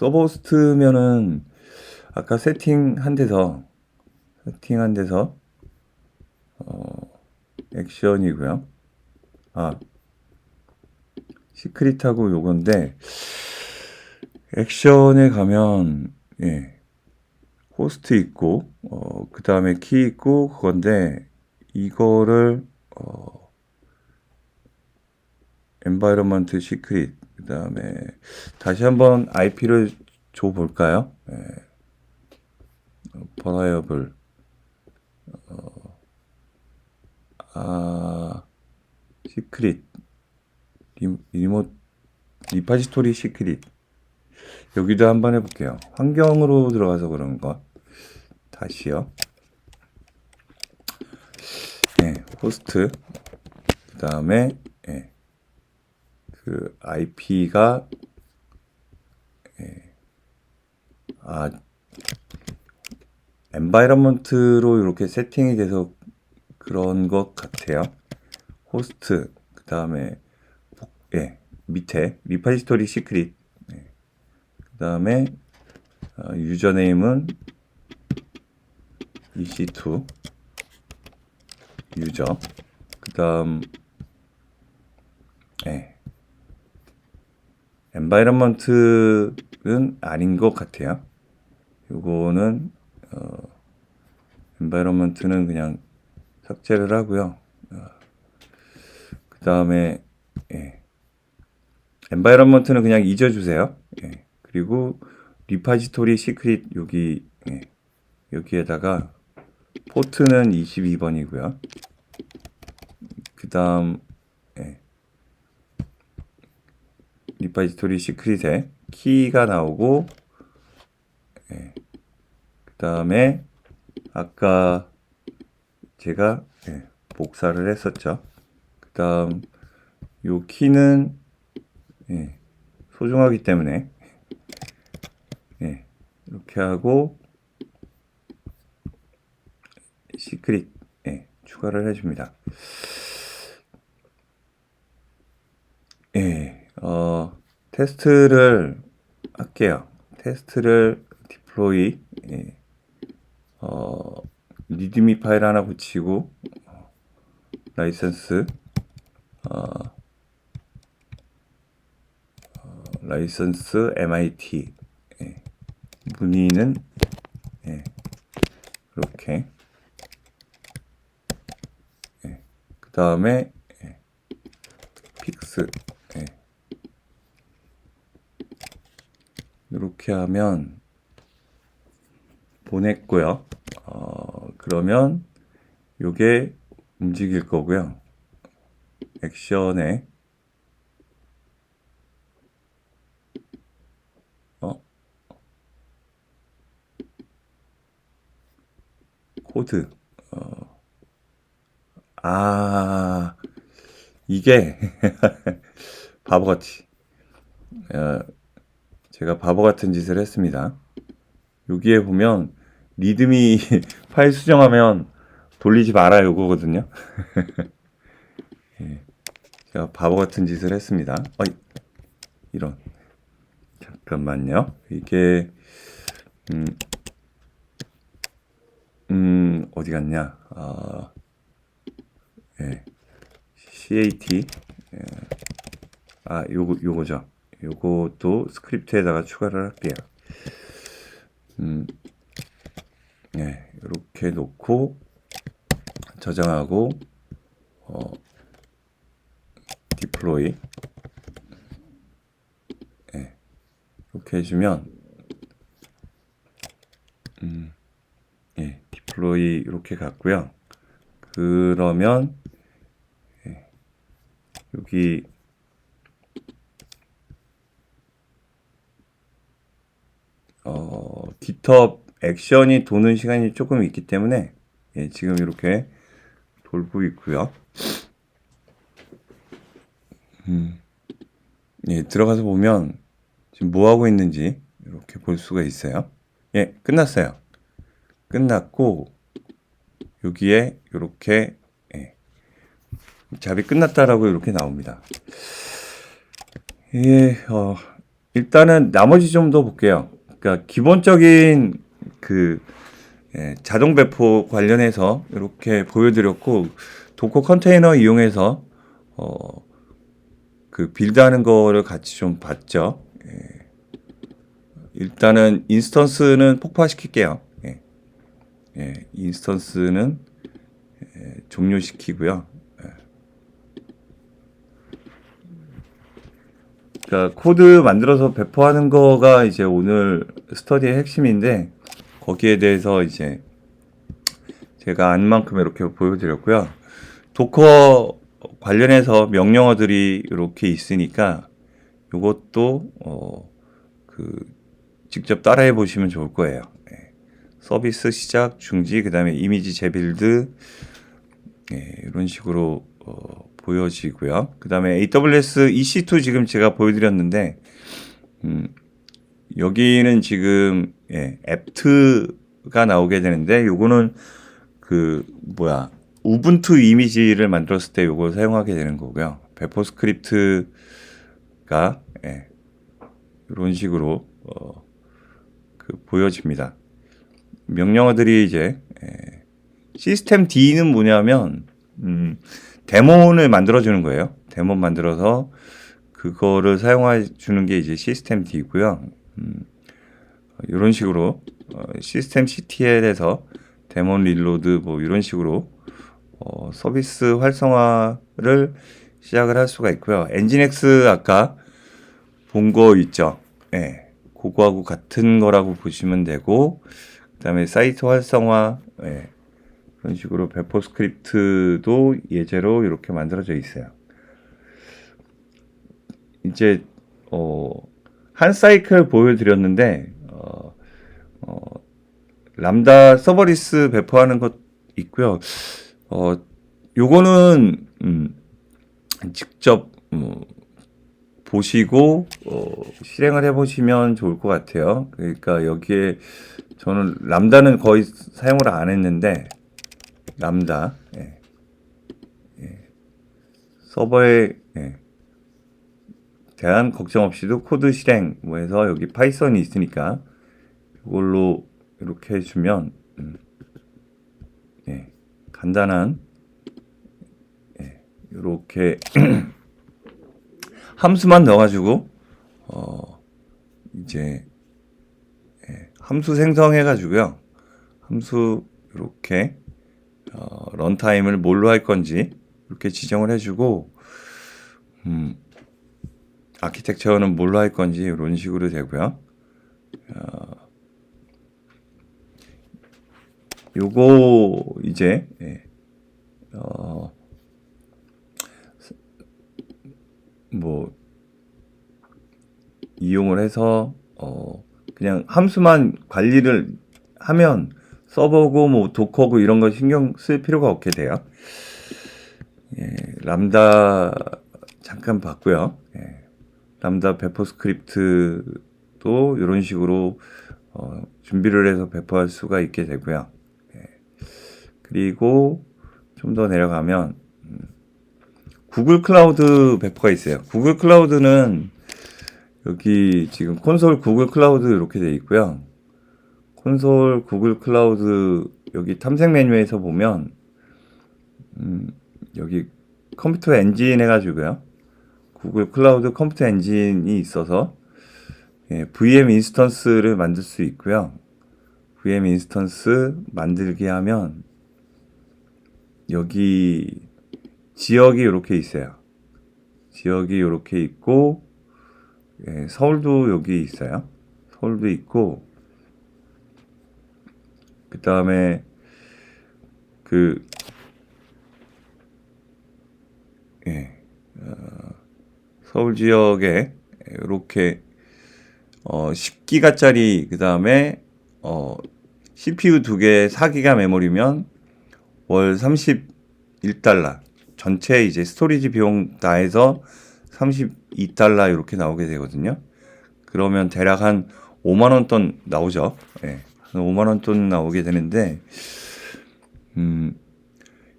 호스트면은 아까 세팅한 데서 액션이고요. 시크릿하고 요건데 액션에 가면 호스트 있고 그 다음에 키 있고 그건데 이거를 environment 시크릿 그 다음에 다시 한번 IP를 줘 볼까요? variable 시크릿 리파지토리 시크릿 여기도 한번 해볼게요. 환경으로 들어가서 그런가? 다시요. 호스트 그 다음에 그 IP가 environment로 이렇게 세팅이 돼서 그런 것 같아요. 호스트 그 다음에 밑에 리파지토리 시크릿 그 다음에 유저네임은 EC2 유저 그 다음 environment는 아닌 것 같아요. 요거는 environment는 그냥 삭제를 하고요. 그 다음에 environment는 그냥 잊어주세요. 그리고 리파지토리 시크릿 여기에다가 포트는 22번이고요. 그 다음 리파지토리 시크릿에 키가 나오고 그 다음에 아까 제가 복사를 했었죠. 그 다음 요 키는 소중하기 때문에 예, 이렇게 하고 시크릿 예, 추가를 해줍니다. 예, 테스트를 할게요. 테스트를 디플로이 예, 리드미 파일 하나 붙이고 라이선스 라이선스 MIT 예, 문의는 예, 이렇게 예, 그 다음에 예, 픽스 예, 이렇게 하면 보냈고요. 그러면 요게 움직일 거고요. 액션에 코드 이게 바보같이 제가 바보 같은 짓을 했습니다. 여기에 보면 리드미 파일 수정하면 돌리지 마라 요거거든요. 예, 제가 바보 같은 짓을 했습니다. 이런 잠깐만요. 이게 어디 갔냐? 예, CAT 요거죠. 요것도 스크립트에다가 추가를 할게요. 네, 이렇게 놓고 저장하고 디플로이 네, 이렇게 해주면 예, 디플로이 이렇게 갔고요. 그러면 예, 여기 GitHub 액션이 도는 시간이 조금 있기 때문에 예, 지금 이렇게 돌고 있고요. 예, 들어가서 보면 지금 뭐 하고 있는지 이렇게 볼 수가 있어요. 예, 끝났어요. 끝났고 여기에 이렇게 예, 잡이 끝났다라고 이렇게 나옵니다. 예, 일단은 나머지 좀 더 볼게요. 그러니까 기본적인 그 자동 배포 관련해서 이렇게 보여드렸고 도커 컨테이너 이용해서 그 빌드하는 거를 같이 좀 봤죠. 일단은 인스턴스는 폭파시킬게요. 인스턴스는 종료시키고요. 그러니까 코드 만들어서 배포하는 거가 이제 오늘 스터디의 핵심인데 거기에 대해서 이제 제가 안 만큼 이렇게 보여드렸고요. 도커 관련해서 명령어들이 이렇게 있으니까 이것도 직접 따라해 보시면 좋을 거예요. 서비스 시작, 중지, 그 다음에 이미지 재빌드 이런 식으로 보여지고요. 그 다음에 AWS EC2 지금 제가 보여드렸는데 여기는 지금 앱트가 나오게 되는데 요거는 우분투 이미지를 만들었을 때 요거 사용하게 되는 거고요. 배포 스크립트가 이런 식으로 보여집니다. 명령어들이 이제 시스템 D는 뭐냐면 데몬을 만들어 주는 거예요. 데몬 만들어서 그거를 사용해 주는 게 이제 시스템 D고요. 이런 식으로 시스템 CTL에서 데몬 릴로드 뭐 이런 식으로 서비스 활성화를 시작을 할 수가 있고요. 엔진엑스 아까 본 거 있죠. 그거하고 같은 거라고 보시면 되고 그다음에 사이트 활성화 그런 식으로 배포 스크립트도 예제로 이렇게 만들어져 있어요. 이제 한 사이클 보여드렸는데 람다 서버리스 배포하는 것 있고요. 요거는 직접 보시고 실행을 해보시면 좋을 것 같아요. 그러니까 여기에 저는 람다는 거의 사용을 안 했는데 람다 서버에 대한 걱정 없이도 코드 실행 뭐 해서 여기 파이썬이 있으니까 이걸로 이렇게 해주면 간단한 이렇게 함수만 넣어가지고 이제 함수 생성해가지고요. 함수 이렇게 런타임을 뭘로 할 건지 이렇게 지정을 해주고 아키텍처는 뭘로 할 건지 이런 식으로 되고요. 요거 이제 뭐 이용을 해서 그냥 함수만 관리를 하면 서버고 뭐 도커고 이런 거 신경 쓸 필요가 없게 돼요. 람다 잠깐 봤고요. 람다 배포 스크립트도 이런 식으로 준비를 해서 배포할 수가 있게 되고요. 그리고 좀 더 내려가면 구글 클라우드 배포가 있어요. 구글 클라우드는 여기 지금 콘솔 구글 클라우드 이렇게 돼 있고요. 콘솔 구글 클라우드 여기 탐색 메뉴에서 보면 여기 컴퓨터 엔진 해가지고요. 구글 클라우드 컴퓨터 엔진이 있어서 VM 인스턴스를 만들 수 있고요. VM 인스턴스 만들게 하면 여기 지역이 이렇게 있어요. 지역이 이렇게 있고 서울도 여기 있어요. 서울도 있고 그 다음에 서울 지역에 이렇게 10기가짜리 그 다음에 CPU 2개 4기가 메모리면 월 31달러 전체 이제 스토리지 비용 다 해서 32달러 이렇게 나오게 되거든요. 그러면 대략 한 5만원 돈 나오죠. 한 5만원 돈 나오게 되는데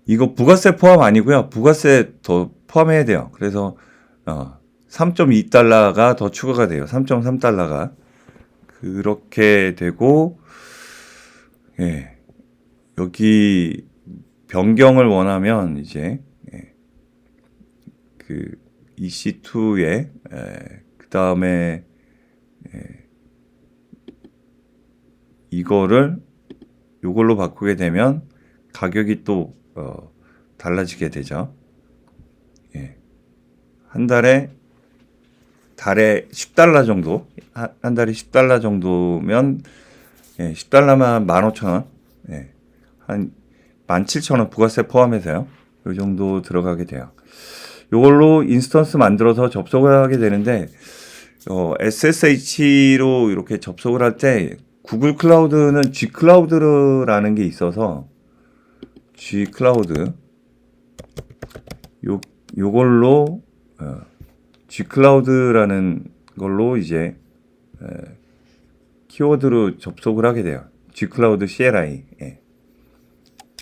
이거 부가세 포함 아니고요. 부가세 더 포함해야 돼요. 그래서 3.2달러가 더 추가가 돼요. 3.3달러가 그렇게 되고 여기 변경을 원하면 이제 그 EC2에 그 다음에 요걸로 바꾸게 되면 가격이 또 달라지게 되죠. 한 달에 10달러 정도, 한 달에 10달러 정도면 10달러만 15,000원, 한 17,000원 부가세 포함해서요. 요 정도 들어가게 돼요. 요걸로 인스턴스 만들어서 접속을 하게 되는데 SSH로 이렇게 접속을 할 때 구글 클라우드는 G 클라우드라는 게 있어서 G 클라우드 요걸로 G 클라우드라는 걸로 이제 키워드로 접속을 하게 돼요. G 클라우드 CLI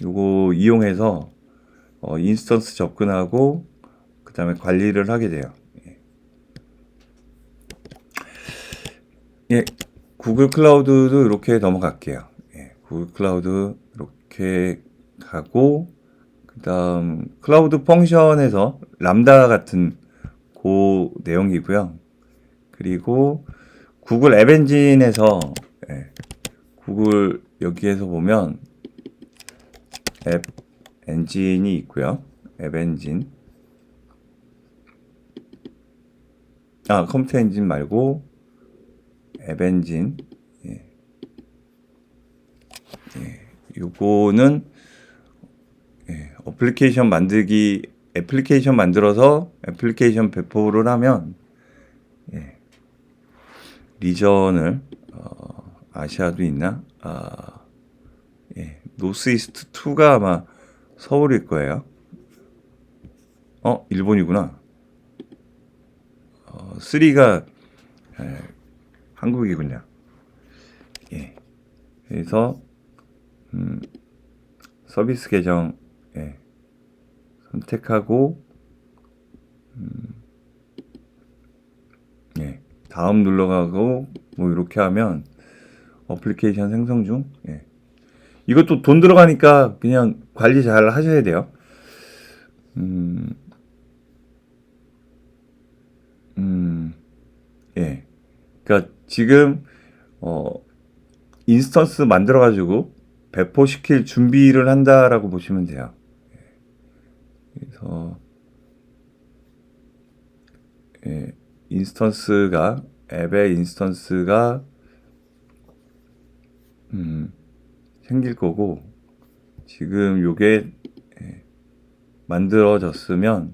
요거 이용해서 인스턴스 접근하고 그 다음에 관리를 하게 돼요. 구글 클라우드도 이렇게 넘어갈게요. 구글 클라우드 이렇게 가고 그 다음 클라우드 펑션에서 람다 같은 그 내용이고요. 그리고 구글 앱 엔진에서 구글 여기에서 보면 앱 엔진이 있고요. 앱 엔진 컴퓨터 엔진 말고 앱 엔진 요거는 애플리케이션 만들어서 애플리케이션 배포를 하면 리전을 아시아도 있나? 노스이스트 2가 아마 서울일 거예요. 일본이구나. 3가 한국이군요. 예. 그래서 서비스 계정 선택하고 다음 눌러가고 뭐 이렇게 하면 어플리케이션 생성 중. 이것도 돈 들어가니까 그냥 관리 잘 하셔야 돼요. 그러니까 지금 인스턴스 만들어가지고 배포시킬 준비를 한다라고 보시면 돼요. 그래서 인스턴스가 앱의 인스턴스가 생길 거고 지금 요게 만들어졌으면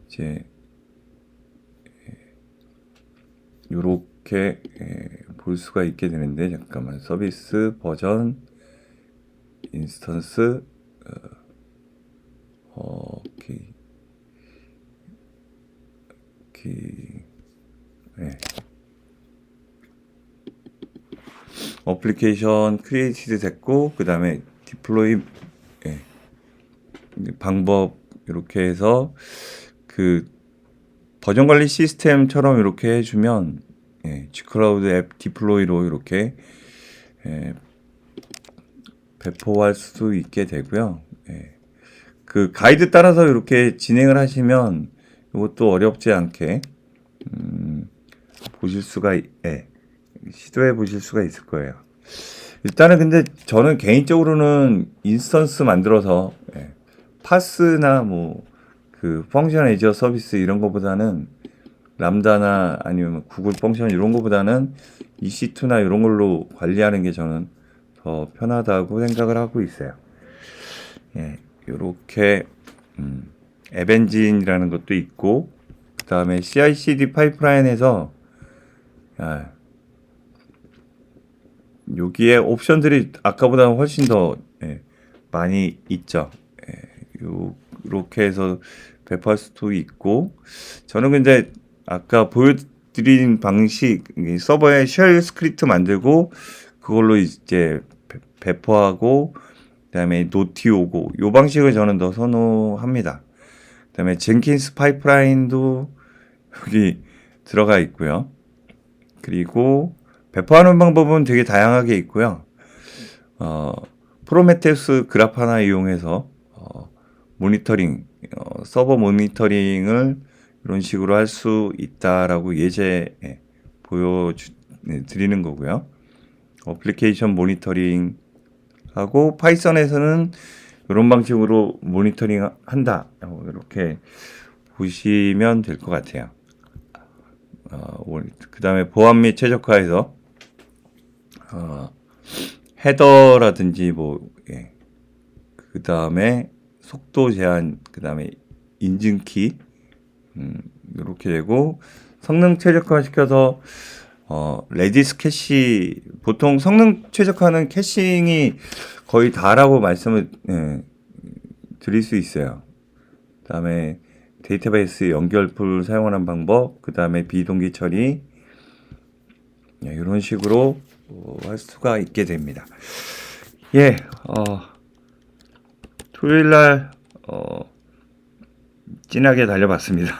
이제 요렇게 볼 수가 있게 되는데 잠깐만 서비스 버전 인스턴스 오케이 어플리케이션 크리에이티드 됐고 그 다음에 디플로이 방법 이렇게 해서 그 버전 관리 시스템처럼 이렇게 해주면 G클라우드 앱 디플로이로 이렇게 배포할 수 있게 되고요. 그 가이드 따라서 이렇게 진행을 하시면 이것도 어렵지 않게 보실 수가 시도해 보실 수가 있을 거예요. 일단은 근데 저는 개인적으로는 인스턴스 만들어서 파스나 뭐 그 펑션 애저 서비스 이런 거보다는 람다나 아니면 구글 펑션 이런 거보다는 EC2나 이런 걸로 관리하는 게 저는 더 편하다고 생각을 하고 있어요. 이렇게 앱 엔진이라는 것도 있고 그 다음에 CI/CD 파이프라인에서 여기에 옵션들이 아까보다 훨씬 더 많이 있죠. 이렇게 해서 배포할 수도 있고 저는 근데 아까 보여드린 방식 서버에 쉘 스크립트 만들고 그걸로 이제 배포하고 그다음에 노티 오고 요 방식을 저는 더 선호합니다. 그다음에 젠킨스 파이프라인도 여기 들어가 있고요. 그리고 배포하는 방법은 되게 다양하게 있고요. 프로메테우스 그라파나 이용해서 모니터링, 서버 모니터링을 이런 식으로 할 수 있다라고 예제 보여드리는 거고요. 어플리케이션 모니터링 하고 파이썬에서는 이런 방식으로 모니터링 한다. 이렇게 보시면 될 것 같아요. 그 다음에 보안 및 최적화에서 헤더라든지 그 다음에 속도 제한, 그 다음에 인증키 이렇게 되고 성능 최적화 시켜서 레디스 캐시 보통 성능 최적화는 캐싱이 거의 다라고 말씀을 드릴 수 있어요. 그 다음에 데이터베이스 연결풀 사용하는 방법, 그 다음에 비동기 처리 이런 식으로 할 수가 있게 됩니다. 토요일날 진하게 달려봤습니다.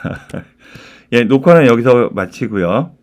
녹화는 여기서 마치고요.